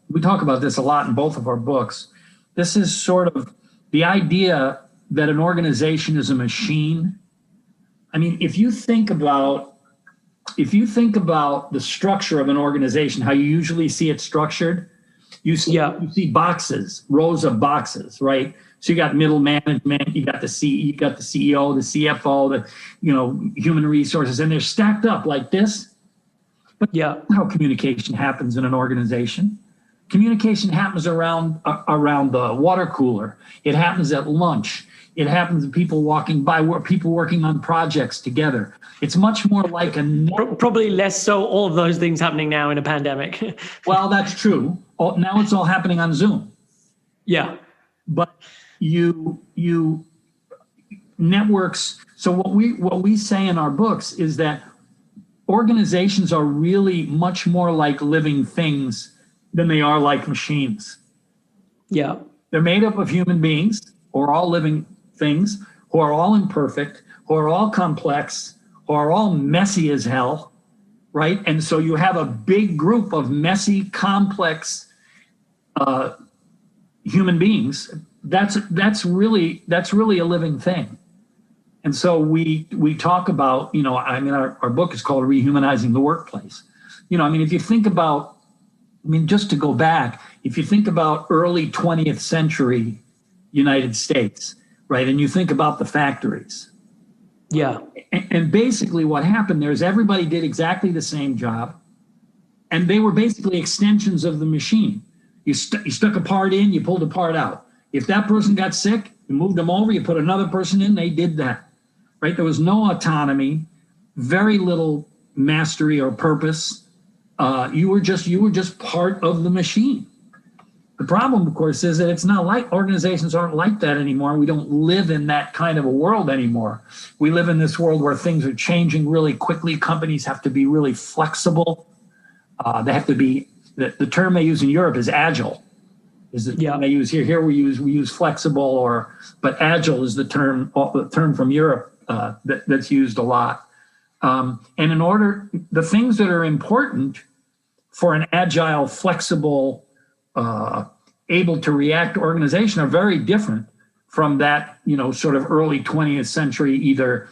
we talk about this a lot in both of our books. This is sort of the idea that an organization is a machine. I mean, if you think about the structure of an organization, how you usually see it structured, you see boxes, rows of boxes, right? So you got middle management, you got the CEO, the CFO, the human resources, and they're stacked up like this. But that's how communication happens in an organization. Communication happens around the water cooler. It happens at lunch. It happens to people walking by, people working on projects together. It's much more like probably less so all of those things happening now in a pandemic. Well, that's true. Now it's all happening on Zoom. Yeah. But you networks. So what we say in our books is that organizations are really much more like living things than they are like machines. Yeah. They're made up of human beings who are all living things, who are all imperfect, who are all complex, who are all messy as hell, right? And so you have a big group of messy, complex human beings. That's really a living thing. And so we talk about, our book is called Rehumanizing the Workplace. If you think about, just to go back, if you think about early 20th century United States, right, and you think about the factories. Yeah. And basically what happened there is everybody did exactly the same job, and they were basically extensions of the machine. You stuck a part in, you pulled a part out. If that person got sick, you moved them over, you put another person in, they did that, right? There was no autonomy, very little mastery or purpose. You were just part of the machine. The problem, of course, is that it's not like organizations aren't like that anymore. We don't live in that kind of a world anymore. We live in this world where things are changing really quickly. Companies have to be really flexible. They have to be, the term they use in Europe is agile. Is the term they use here? Here we use flexible, but agile is the term from Europe that's used a lot. And the things that are important for an agile, flexible, able to react organization are very different from that, sort of early 20th century, either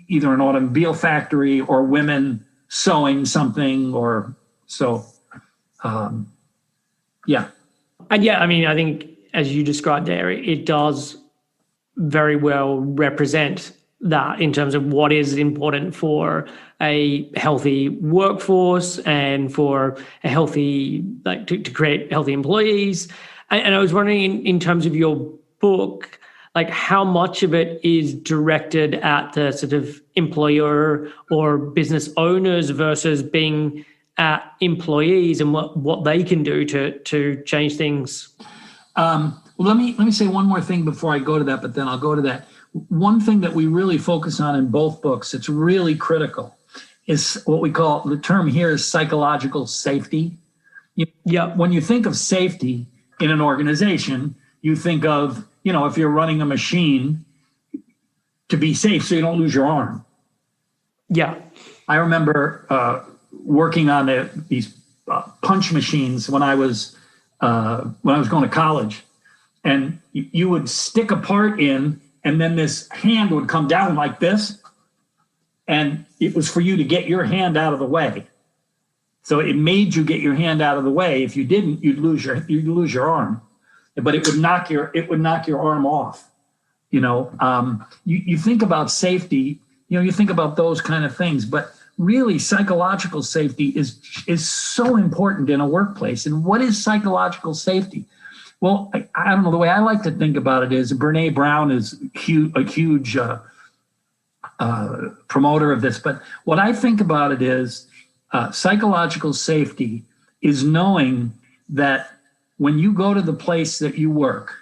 an automobile factory or women sewing something or so. Yeah. And yeah, I mean, I think as you described there, it does very well represent that in terms of what is important for a healthy workforce and for a healthy, like to create healthy employees. And I was wondering in terms of your book, like how much of it is directed at the sort of employer or business owners versus being at employees and what they can do to change things? Well, let me say one more thing before I go to that, but then I'll go to that. One thing that we really focus on in both books, it's really critical, is what we call, the term here is psychological safety. When you think of safety in an organization, you think of, if you're running a machine, to be safe so you don't lose your arm. Yeah. I remember working on these punch machines when I was going to college, and you would stick a part in, and then this hand would come down like this, and it was for you to get your hand out of the way. So it made you get your hand out of the way. If you didn't, you'd lose your arm, but it would knock your arm off. You think about safety. You think about those kind of things, but really psychological safety is so important in a workplace. And what is psychological safety? Well, I don't know. The way I like to think about it is Brene Brown is a huge promoter of this. But what I think about it is psychological safety is knowing that when you go to the place that you work,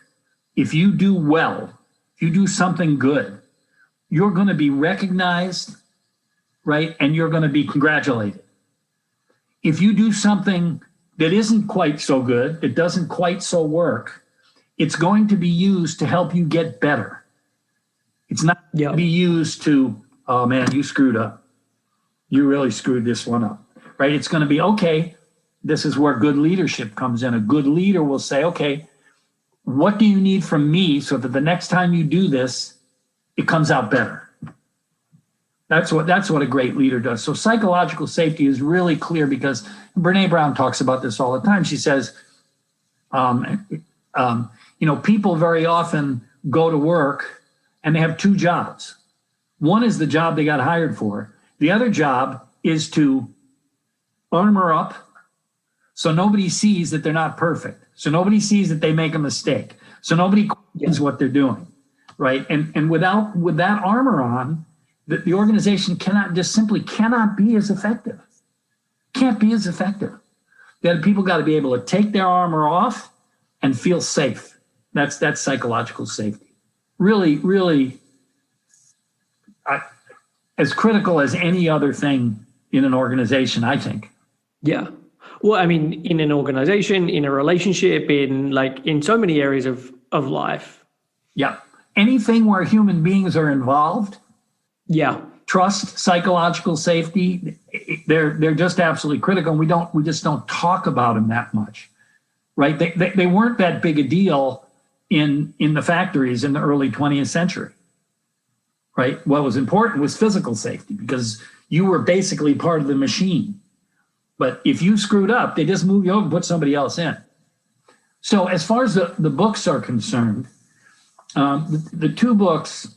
if you do well, if you do something good, you're going to be recognized, right? And you're going to be congratulated. If you do something that isn't quite so good, it doesn't quite so work, it's going to be used to help you get better. It's not going to be used to, oh man, you screwed up. You really screwed this one up, right? It's going to be, okay, this is where good leadership comes in. A good leader will say, okay, what do you need from me so that the next time you do this, it comes out better? That's what a great leader does. So psychological safety is really clear because Brene Brown talks about this all the time. She says, people very often go to work and they have two jobs. One is the job they got hired for. The other job is to armor up so nobody sees that they're not perfect. So nobody sees that they make a mistake. So nobody questions what they're doing, right? And with that armor on, the organization cannot be as effective. Can't be as effective. People got to be able to take their armor off and feel safe. That's psychological safety. Really, really as critical as any other thing in an organization, I think. Yeah. Well, I mean, in an organization, in a relationship, in so many areas of life. Yeah. Anything where human beings are involved. Yeah. Trust, psychological safety, they're just absolutely critical. And we just don't talk about them that much, right? They weren't that big a deal in the factories in the early 20th century, right? What was important was physical safety because you were basically part of the machine. But if you screwed up, they just move you over and put somebody else in. So as far as the books are concerned, the two books,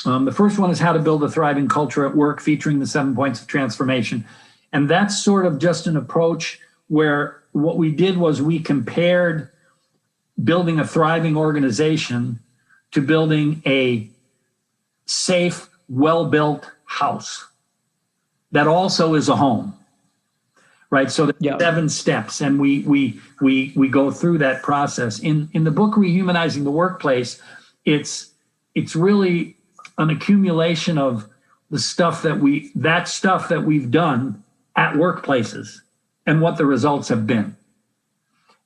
the first one is How to Build a Thriving Culture at Work, featuring the 7 points of transformation. And that's sort of just an approach where what we did was we compared building a thriving organization to building a safe, well-built house that also is a home, right? So there's 7 steps, and we go through that process. In the book, Rehumanizing the Workplace, it's really an accumulation of the stuff that we've done at workplaces and what the results have been.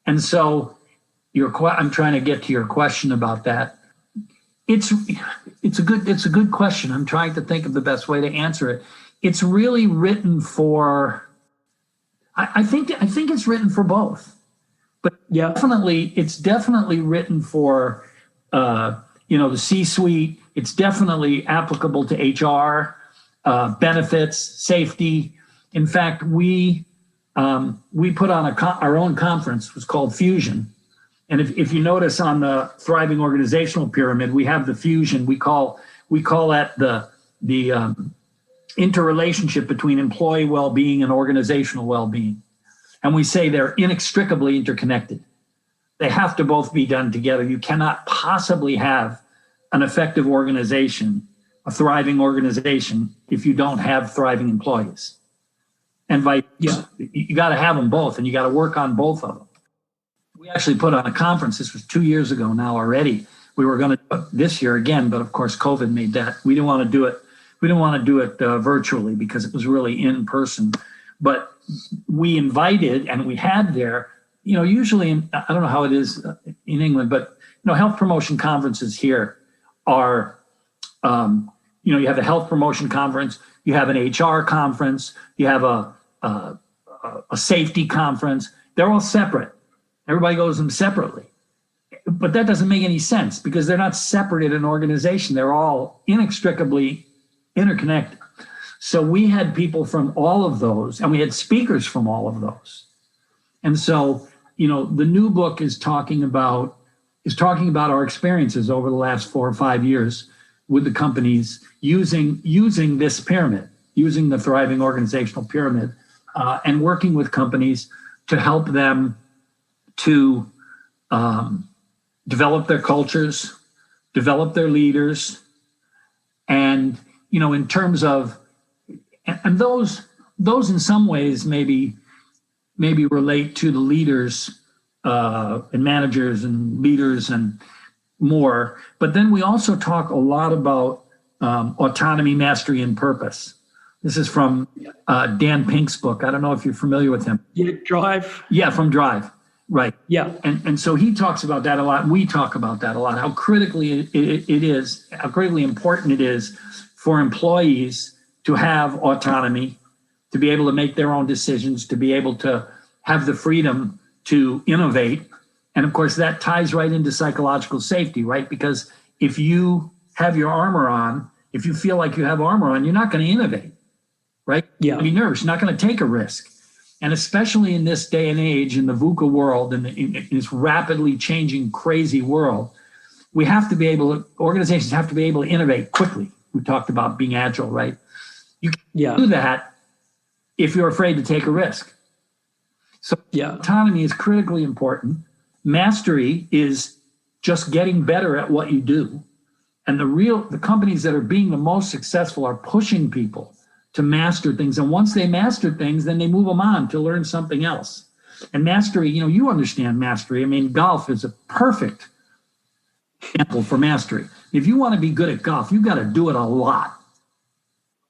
And so I'm trying to get to your question about that. It's a good question. I'm trying to think of the best way to answer it. It's really written for, I think it's written for both, but it's definitely written for the C-suite. It's definitely applicable to HR, benefits, safety. In fact, we put on our own conference. It was called Fusion. And if you notice on the Thriving Organizational Pyramid, we have the fusion. We call that the interrelationship between employee well-being and organizational well-being. And we say they're inextricably interconnected. They have to both be done together. You cannot possibly have an effective organization, a thriving organization, if you don't have thriving employees. And you got to have them both, and you got to work on both of them. We actually put on a conference. This was 2 years ago now already. We were going to do it this year again, but of course COVID made that. We didn't want to do it. We didn't want to do it virtually because it was really in person. But we invited, and we had there, usually I don't know how it is in England, but health promotion conferences here are, you have a health promotion conference, you have an HR conference, you have a safety conference. They're all separate. Everybody goes to them separately. But that doesn't make any sense because they're not separate in an organization. They're all inextricably interconnected. So we had people from all of those, and we had speakers from all of those. And so, the new book is talking about our experiences over the last 4 or 5 years with the companies using this pyramid, using the Thriving Organizational Pyramid, and working with companies to help them to develop their cultures, develop their leaders, and in terms of, and those in some ways maybe relate to the leaders and managers and leaders and more. But then we also talk a lot about autonomy, mastery, and purpose. This is from Dan Pink's book. I don't know if you're familiar with him. Yeah, Drive. Yeah, from Drive. Right. Yeah. And so he talks about that a lot. We talk about that a lot, how critically it is, how critically important it is for employees to have autonomy, to be able to make their own decisions, to be able to have the freedom to innovate. And of course, that ties right into psychological safety, right? Because if you have your armor on, if you feel like you have armor on, you're not going to innovate, right? Yeah. You're nervous. You're not going to take a risk. And especially in this day and age, in the VUCA world, and in this rapidly changing, crazy world, organizations have to be able to innovate quickly. We talked about being agile, right? You can do that if you're afraid to take a risk. So autonomy is critically important. Mastery is just getting better at what you do. And the companies that are being the most successful are pushing people to master things. And once they master things, then they move them on to learn something else. And mastery, you understand mastery. I mean, golf is a perfect example for mastery. If you want to be good at golf, you've got to do it a lot.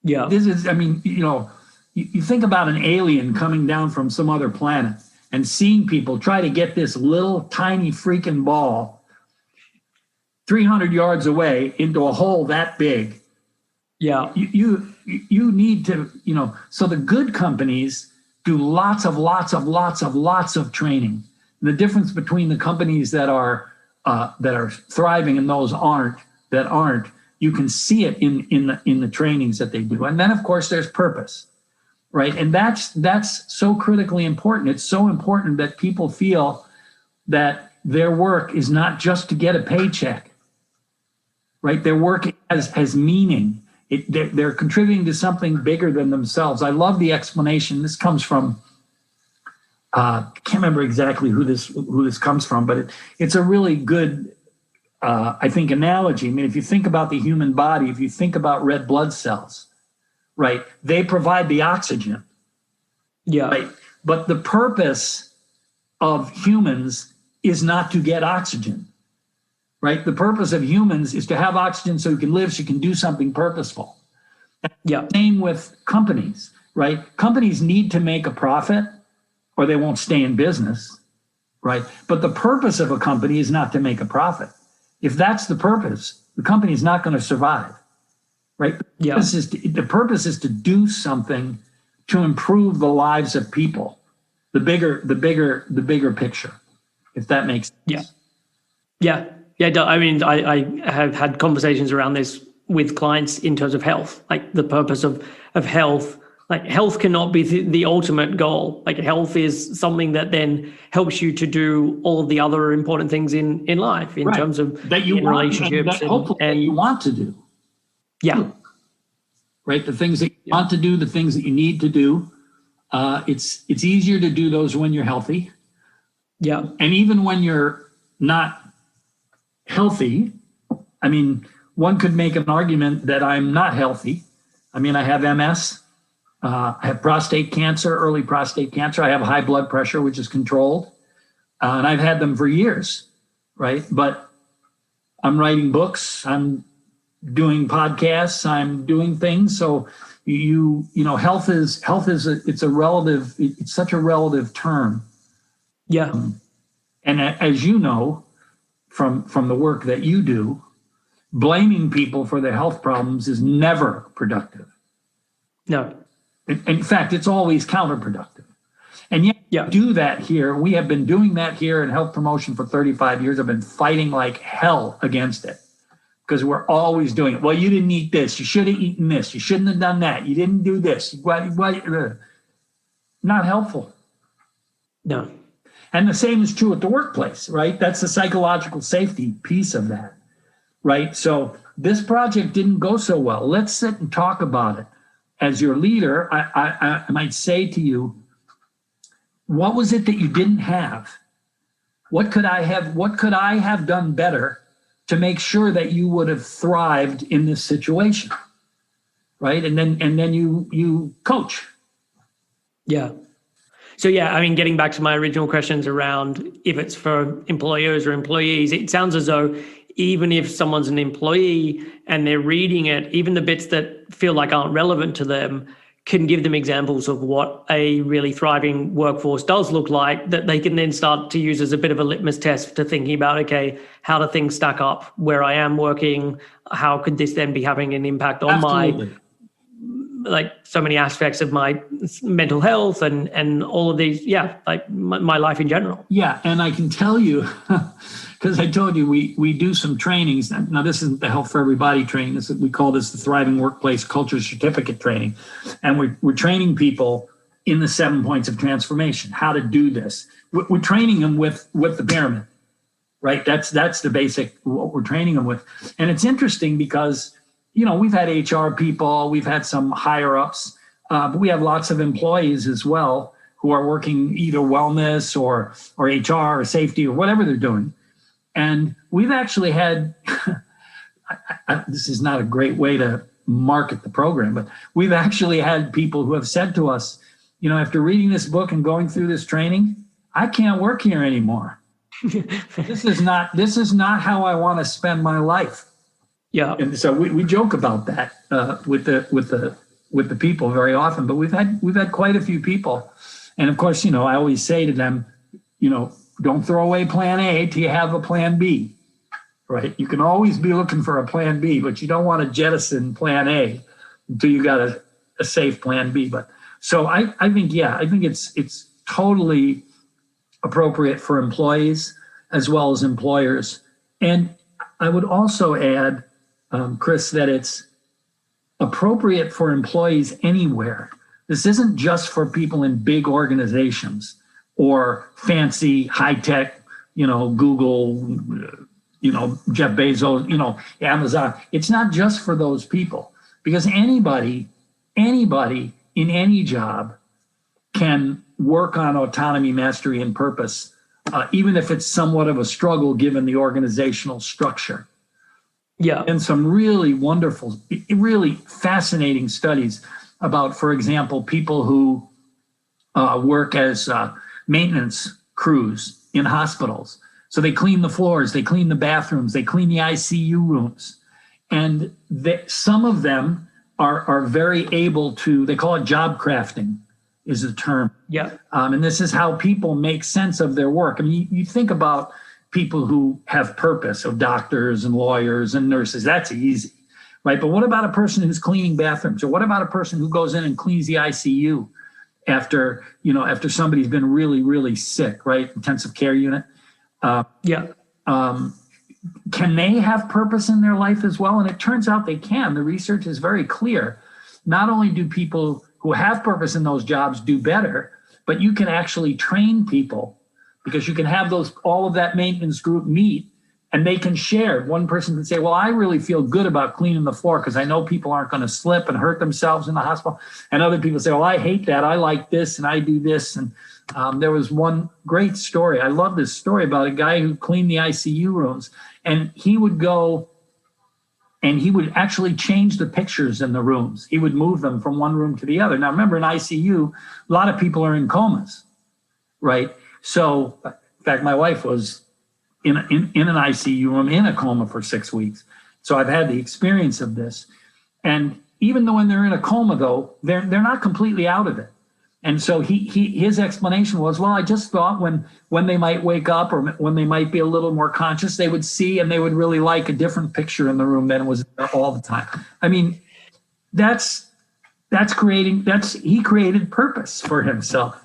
Yeah. You think about an alien coming down from some other planet and seeing people try to get this little tiny freaking ball 300 yards away into a hole that big. Yeah. You need to, so the good companies do lots of training. The difference between the companies that are thriving and those that aren't, you can see it in the trainings that they do. And then of course there's purpose, right? And that's so critically important. It's so important that people feel that their work is not just to get a paycheck, right? Their work has meaning. They're contributing to something bigger than themselves. I love the explanation. This comes from, I can't remember exactly who this comes from, but it's a really good, I think, analogy. I mean, if you think about the human body, if you think about red blood cells, right, they provide the oxygen. Yeah. Right? But the purpose of humans is not to get oxygen. Right? The purpose of humans is to have oxygen so you can live, so you can do something purposeful. Yeah. Same with companies, right? Companies need to make a profit or they won't stay in business, right? But the purpose of a company is not to make a profit. If that's the purpose, the company is not going to survive, right? Yeah. The purpose is to do something to improve the lives of people, the bigger picture, if that makes sense. Yeah. Yeah. Yeah. I mean, I have had conversations around this with clients in terms of health, like the purpose of health. Like health cannot be the ultimate goal. Like health is something that then helps you to do all of the other important things in life in terms of that you in want, relationships and hopefully that you want to do. Yeah. Right. The things that you want to do, the things that you need to do. It's easier to do those when you're healthy. Yeah. And even when you're not healthy, I mean, one could make an argument that I'm not healthy. I mean, I have MS. I have prostate cancer, early prostate cancer. I have high blood pressure, which is controlled. And I've had them for years, right? But I'm writing books. I'm doing podcasts. I'm doing things. So health is it's a relative. It's such a relative term. Yeah. And as you know, from the work that you do, blaming people for their health problems is never productive. No. In fact, it's always counterproductive. And yet, do that here. We have been doing that here in health promotion for 35 years. I've been fighting like hell against it because we're always doing it. Well, you didn't eat this. You should have eaten this. You shouldn't have done that. You didn't do this. Not helpful. No. And the same is true at the workplace, right? That's the psychological safety piece of that, right? So this project didn't go so well. Let's sit and talk about it. As your leader, I might say to you, what was it that you didn't have? What could I have done better to make sure that you would have thrived in this situation? Right? And then you coach. Yeah. So I mean, getting back to my original questions around if it's for employers or employees, it sounds as though even if someone's an employee and they're reading it, even the bits that feel like aren't relevant to them can give them examples of what a really thriving workforce does look like that they can then start to use as a bit of a litmus test to thinking about, okay, how do things stack up where I am working? How could this then be having an impact on Absolutely. like so many aspects of my mental health and all of these, like my life in general. Yeah, and I can tell you, because I told you we do some trainings. Now, this isn't the Health for Everybody training. We call this the Thriving Workplace Culture Certificate Training. And we're training people in the 7 points of transformation, how to do this. We're training them with the pyramid, right? That's the basic, what we're training them with. And it's interesting because we've had HR people, we've had some higher ups, but we have lots of employees as well who are working either wellness or HR or safety or whatever they're doing. And we've actually had, this is not a great way to market the program, but we've actually had people who have said to us, after reading this book and going through this training, I can't work here anymore. This is not how I want to spend my life. Yeah. And so we joke about that with the people very often, but we've had quite a few people. And of course, I always say to them, don't throw away plan A till you have a plan B, right? You can always be looking for a plan B, but you don't want to jettison plan A until you got a safe plan B. But so I think it's totally appropriate for employees as well as employers. And I would also add, Chris, that it's appropriate for employees anywhere. This isn't just for people in big organizations or fancy high-tech, Google, Jeff Bezos, Amazon. It's not just for those people because anybody in any job can work on autonomy, mastery, and purpose, even if it's somewhat of a struggle given the organizational structure. Yeah. And some really wonderful, really fascinating studies about, for example, people who work as maintenance crews in hospitals. So they clean the floors, they clean the bathrooms, they clean the ICU rooms. And some of them are very able to, they call it job crafting is the term. Yeah. And this is how people make sense of their work. I mean, you think about people who have purpose, so doctors and lawyers and nurses, that's easy, right? But what about a person who's cleaning bathrooms? Or what about a person who goes in and cleans the ICU after somebody's been really, really sick, right? Intensive care unit. can they have purpose in their life as well? And it turns out they can. The research is very clear. Not only do people who have purpose in those jobs do better, but you can actually train people, because you can have all of that maintenance group meet and they can share. One person can say, well, I really feel good about cleaning the floor because I know people aren't going to slip and hurt themselves in the hospital. And other people say, well, I hate that. I like this and I do this. And there was one great story. I love this story about a guy who cleaned the ICU rooms, and he would go and he would actually change the pictures in the rooms. He would move them from one room to the other. Now, remember, in ICU, a lot of people are in comas, right? So, in fact, my wife was in an ICU room in a coma for 6 weeks. So I've had the experience of this. And even though when they're in a coma, though, they're not completely out of it. And so his explanation was, well, I just thought when they might wake up or when they might be a little more conscious, they would see and they would really like a different picture in the room than it was there all the time. I mean, he created purpose for himself.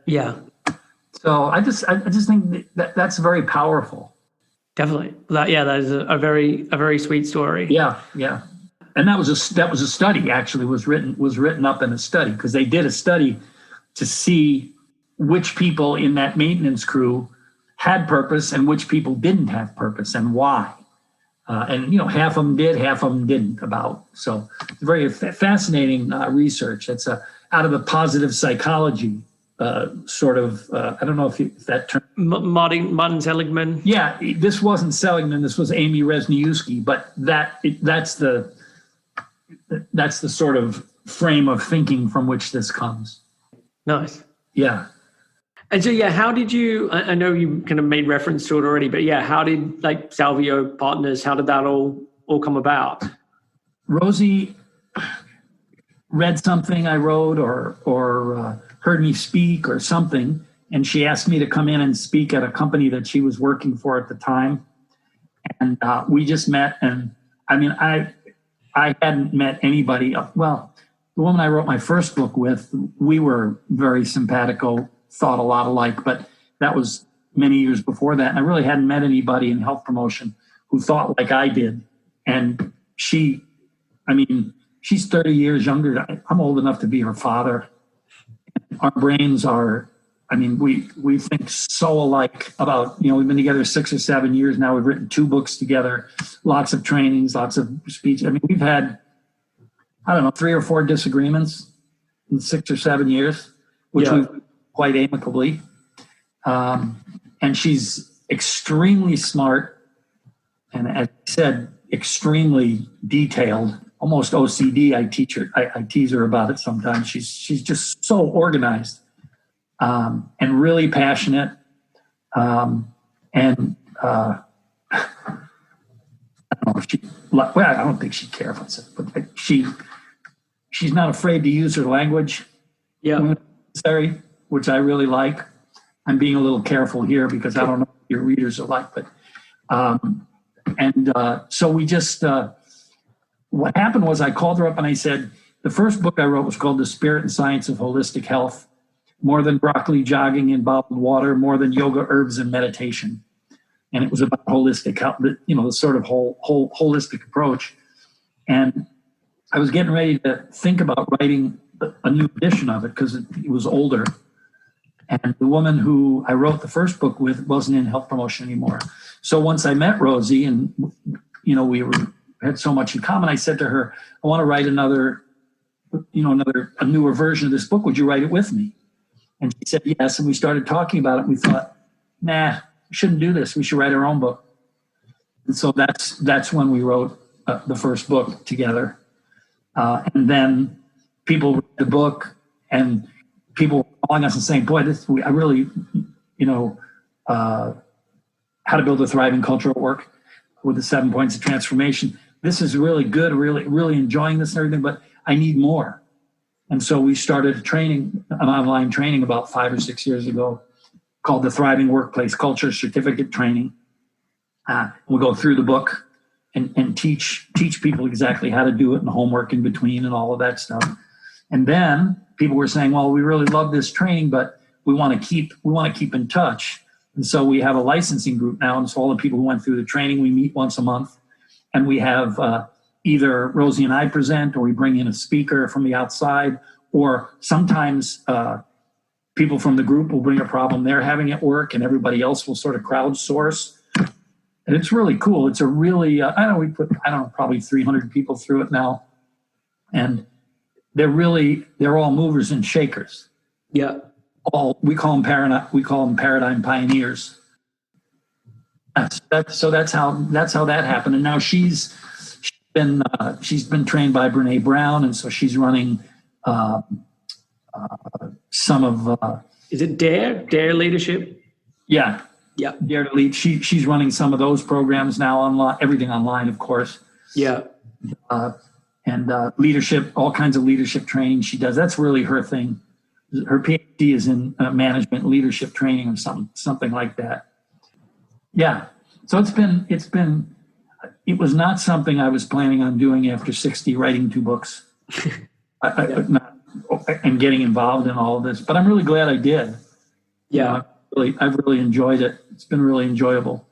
Yeah. So I just think that's very powerful. Definitely. That is a very sweet story. Yeah. And that was a study, actually, was written up in a study, because they did a study to see which people in that maintenance crew had purpose and which people didn't have purpose and why. And half of them did, half of them didn't. So it's very fascinating research. It's out of the positive psychology sort of. I don't know if that term. Martin Seligman. Yeah, this wasn't Seligman. This was Amy Resniewski. But that's the sort of frame of thinking from which this comes. Nice. Yeah. And so, how did you, I know you kind of made reference to it already, but how did Salveo Partners, how did that all come about? Rosie read something I wrote or heard me speak or something, and she asked me to come in and speak at a company that she was working for at the time. And we just met, and I mean, I hadn't met anybody. Well, the woman I wrote my first book with, we were very simpatico, thought a lot alike, but that was many years before that. And I really hadn't met anybody in health promotion who thought like I did. And she's 30 years younger. I'm old enough to be her father. Our brains are, we think so alike about, we've been together 6 or 7 years now. We've written 2 books together, lots of trainings, lots of speech. We've had, 3 or 4 disagreements in 6 or 7 years, which we've quite amicably. And she's extremely smart. And as I said, extremely detailed, almost OCD. I tease her about it sometimes. She's just so organized. And really passionate, I don't think she'd care if I said it, but she's not afraid to use her language. Yeah, necessary, which I really like. I'm being a little careful here because I don't know what your readers are like, but so we just what happened was I called her up and I said, the first book I wrote was called The Spirit and Science of Holistic Health. More than broccoli, jogging, and bottled water, more than yoga, herbs, and meditation. And it was about holistic health, the sort of whole holistic approach. And I was getting ready to think about writing a new edition of it because it was older. And the woman who I wrote the first book with wasn't in health promotion anymore. So once I met Rosie and, we had so much in common, I said to her, I want to write a newer version of this book. Would you write it with me? And she said yes, and we started talking about it. And we thought, we shouldn't do this. We should write our own book. And so that's when we wrote the first book together. And then people read the book, and people were calling us and saying, "Boy, I really, how to build a thriving culture at work with the 7 points of transformation. This is really good. Really, really enjoying this and everything, but I need more." And so we started an online training about 5 or 6 years ago called the Thriving Workplace Culture Certificate Training. We'll go through the book and teach people exactly how to do it and homework in between and all of that stuff. And then people were saying, well, we really love this training, but we want to keep in touch. And so we have a licensing group now. And so all the people who went through the training, we meet once a month. And we have either Rosie and I present, or we bring in a speaker from the outside, or sometimes people from the group will bring a problem they're having at work, and everybody else will sort of crowdsource. And it's really cool. It's a really, probably 300 people through it now. And they're all movers and shakers. Yeah. We call them paradigm pioneers. So that's how that happened. And now she's been trained by Brene Brown, and so she's running some of. Is it Dare Leadership? Yeah. Yeah. Dare to Lead. She's running some of those programs now online. Everything online, of course. Yeah. And leadership, all kinds of leadership training she does. That's really her thing. Her PhD is in management leadership training or something like that. Yeah. So it was not something I was planning on doing after 60, writing 2 books and getting involved in all of this. But I'm really glad I did. Yeah. I've really enjoyed it. It's been really enjoyable.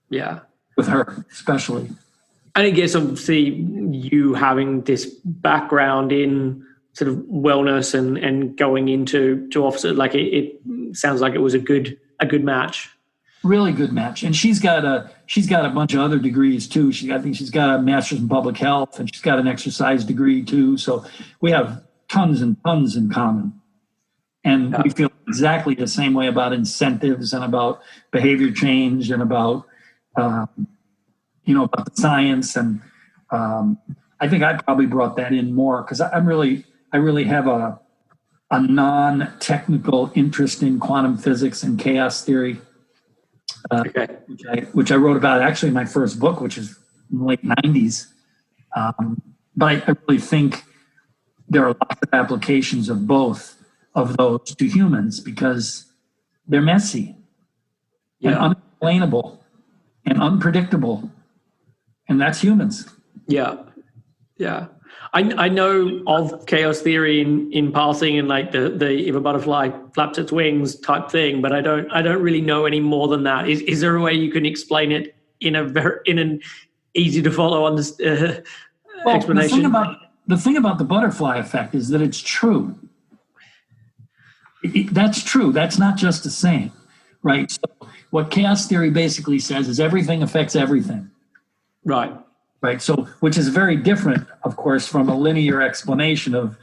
Yeah. With her, especially. And I guess obviously you having this background in sort of wellness and going into officer, like it sounds like it was a good match. Really good match. And she's got a bunch of other degrees too. She's got a master's in public health, and she's got an exercise degree too. So we have tons and tons in common. And we feel exactly the same way about incentives and about behavior change and about about the science. And I think I probably brought that in more because I really have a non-technical interest in quantum physics and chaos theory, which I wrote about actually in my first book, which is in the late 90s. But I really think there are lots of applications of both of those to humans because they're messy and unexplainable and unpredictable. And that's humans. Yeah. Yeah. I know of chaos theory in passing and like the if a butterfly flaps its wings type thing, but I don't really know any more than that. Is there a way you can explain it in an easy to follow explanation? The thing about the butterfly effect is that it's true. That's true. That's not just a saying, right? So what chaos theory basically says is everything affects everything. Right. Right. So, which is very different, of course, from a linear explanation of,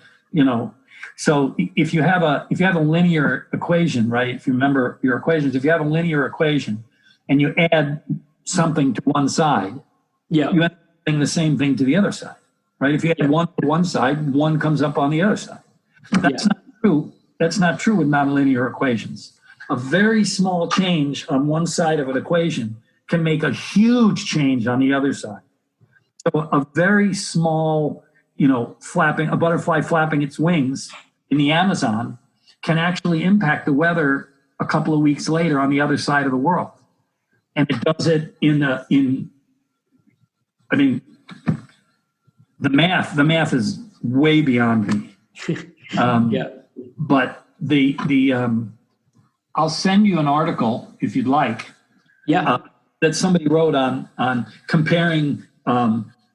so if you have a linear equation, right? If you remember your equations, if you have a linear equation and you add something to one side, you end up adding the same thing to the other side, right? If you add one to one side, one comes up on the other side. That's not true. That's not true with nonlinear equations. A very small change on one side of an equation can make a huge change on the other side. So a very small, a butterfly flapping its wings in the Amazon can actually impact the weather a couple of weeks later on the other side of the world. And it does it the math is way beyond me. But I'll send you an article if you'd like. That somebody wrote on comparing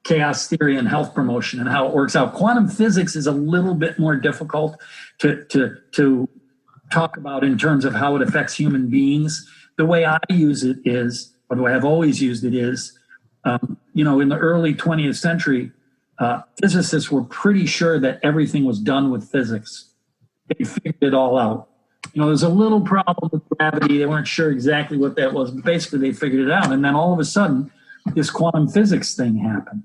chaos theory and health promotion and how it works out. Quantum physics is a little bit more difficult to talk about in terms of how it affects human beings. The way I use it is, or the way I've always used it is, in the early 20th century, physicists were pretty sure that everything was done with physics. They figured it all out. There's a little problem with gravity. They weren't sure exactly what that was, but basically they figured it out. And then all of a sudden, this quantum physics thing happened,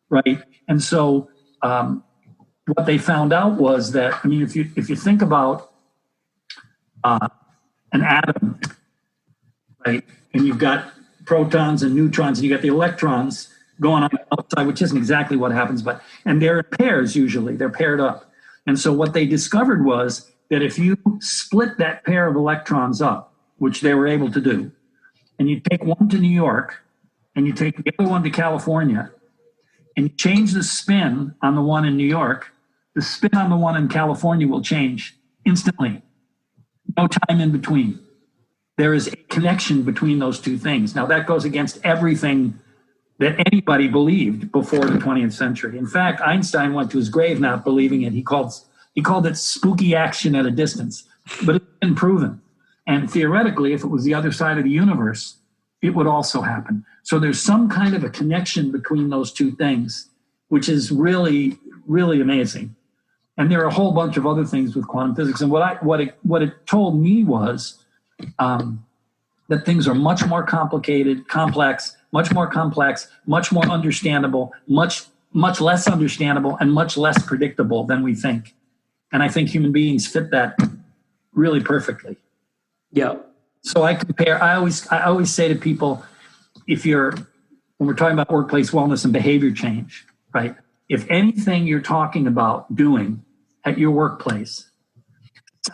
right? And so what they found out was that, if you think about an atom, right, and you've got protons and neutrons, and you got the electrons going on the outside, which isn't exactly what happens, and they're in pairs usually. They're paired up. And so what they discovered was that if you split that pair of electrons up, which they were able to do, and you take one to New York and you take the other one to California and you change the spin on the one in New York, the spin on the one in California will change instantly. No time in between. there is a connection between those two things. Now, that goes against everything that anybody believed before the 20th century. In fact, Einstein went to his grave not believing it. He called it spooky action at a distance, but it's been proven. And theoretically, if it was the other side of the universe, it would also happen. So there's some kind of a connection between those two things, which is really, really amazing. And there are a whole bunch of other things with quantum physics. And what it told me was that things are much more complicated, complex, much more understandable, much less understandable, and much less predictable than we think. And I think human beings fit that really perfectly. Yeah. So I always say to people, when we're talking about workplace wellness and behavior change, right? If anything you're talking about doing at your workplace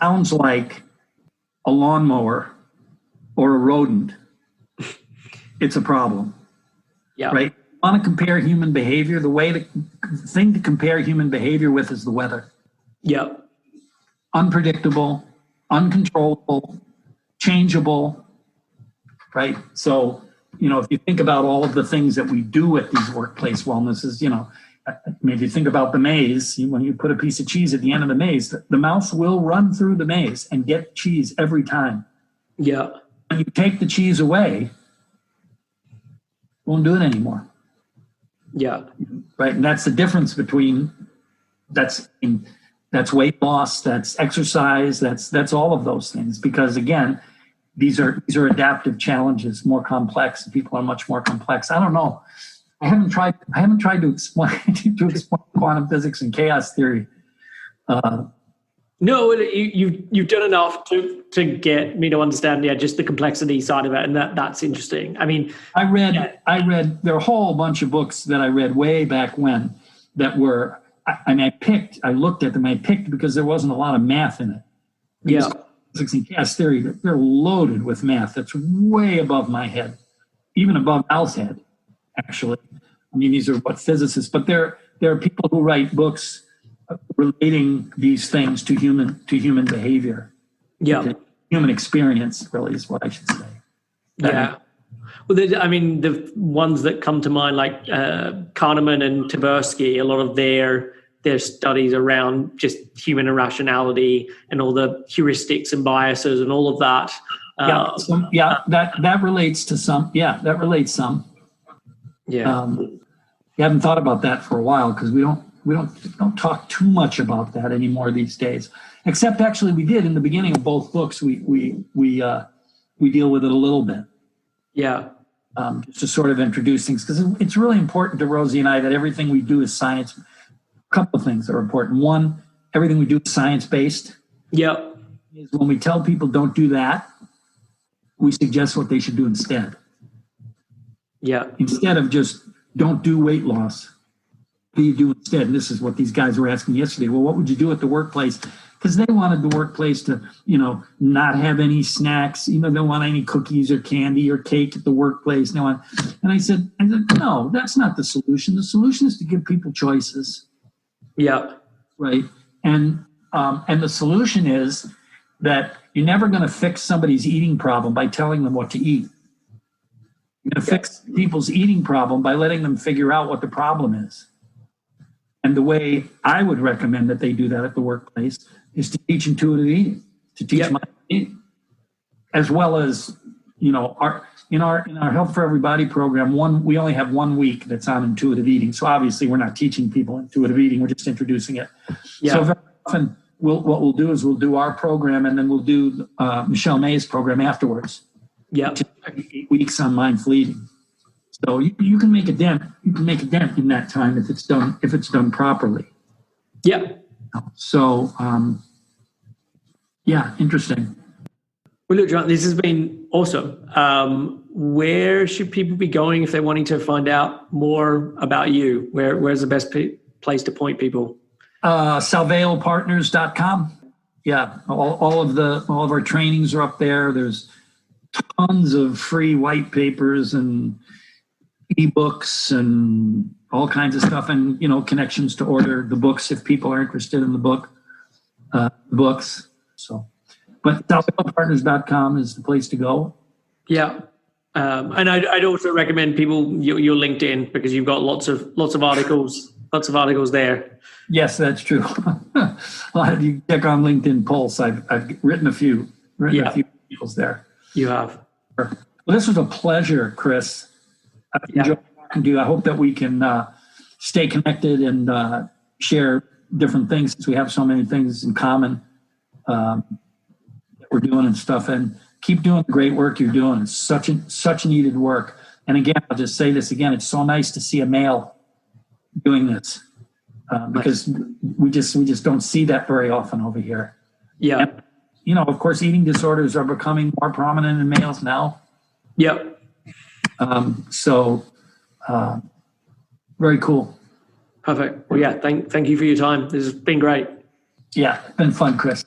sounds like a lawnmower or a rodent, it's a problem. Yeah. Right? You want to compare human behavior? The thing to compare human behavior with is the weather. Yeah. Unpredictable, uncontrollable, changeable, right? So, if you think about all of the things that we do at these workplace wellnesses, if you think about the maze, when you put a piece of cheese at the end of the maze, the mouse will run through the maze and get cheese every time. Yeah. When you take the cheese away, won't do it anymore. Yeah. Right. And that's the difference between that's weight loss, that's exercise, that's all of those things. Because again, these are adaptive challenges, more complex. People are much more complex. I don't know. I haven't tried to explain quantum physics and chaos theory. No, you've done enough to get me to understand, just the complexity side of it, and that's interesting. I mean, I read there are a whole bunch of books that I read way back when that were. I looked at them. I picked because there wasn't a lot of math in it. Yeah. Physics and chaos theory, they're loaded with math that's way above my head, even above Al's head, actually. I mean, these are physicists, but there are people who write books relating these things to human behavior. Yeah. Human experience, really, is what I should say. Yeah. Well, the ones that come to mind, like Kahneman and Tversky, a lot of their studies around just human irrationality and all the heuristics and biases and all of that. That relates to some. Yeah, that relates some. Yeah. You haven't thought about that for a while because we don't talk too much about that anymore these days. Except actually, we did in the beginning of both books. We deal with it a little bit. Yeah. Just to sort of introduce things, because it's really important to Rosie and I that everything we do is science. A couple of things are important. One, everything we do is science-based. Yep. When we tell people don't do that, we suggest what they should do instead. Yeah. Instead of just don't do weight loss, what do you do instead? And this is what these guys were asking yesterday. Well, what would you do at the workplace? Because they wanted the workplace to, not have any snacks. They don't want any cookies or candy or cake at the workplace. And I said, no, that's not the solution. The solution is to give people choices. Yeah. Right. And the solution is that you're never going to fix somebody's eating problem by telling them what to eat. You're going to fix people's eating problem by letting them figure out what the problem is. And the way I would recommend that they do that at the workplace is to teach intuitive eating, to teach mindful eating, as well as, in our Health for Everybody program, we only have 1 week that's on intuitive eating. So obviously we're not teaching people intuitive eating, we're just introducing it. Yeah. So very often what we'll do is we'll do our program and then we'll do Michelle May's program afterwards. Yeah. 8 weeks on mindful eating. So you can make a dent. You can make a dent in that time if it's done properly. Yeah. So, interesting. Well, look, Jon, this has been awesome. Where should people be going if they're wanting to find out more about you? Where's the best place to point people? SalveoPartners.com. Yeah, all of our trainings are up there. There's tons of free white papers and ebooks and all kinds of stuff, and connections to order the books if people are interested in the books. So But salveopartners.com is the place to go. Yeah. And I'd also recommend people your LinkedIn, because you've got lots of articles there. Yes, that's true. Well, if you check on LinkedIn Pulse, I've written a few articles there. You have. Well, this was a pleasure, Chris. I've enjoyed talking to you. I hope that we can stay connected and share different things, since we have so many things in common that we're doing and stuff. And keep doing the great work you're doing. It's such needed work. And again, I'll just say this again. It's so nice to see a male doing this, because we just don't see that very often over here. Yeah. And, of course, eating disorders are becoming more prominent in males now. Yep. So very cool. Perfect. Well, yeah, thank you for your time. This has been great. Yeah, it's been fun, Chris.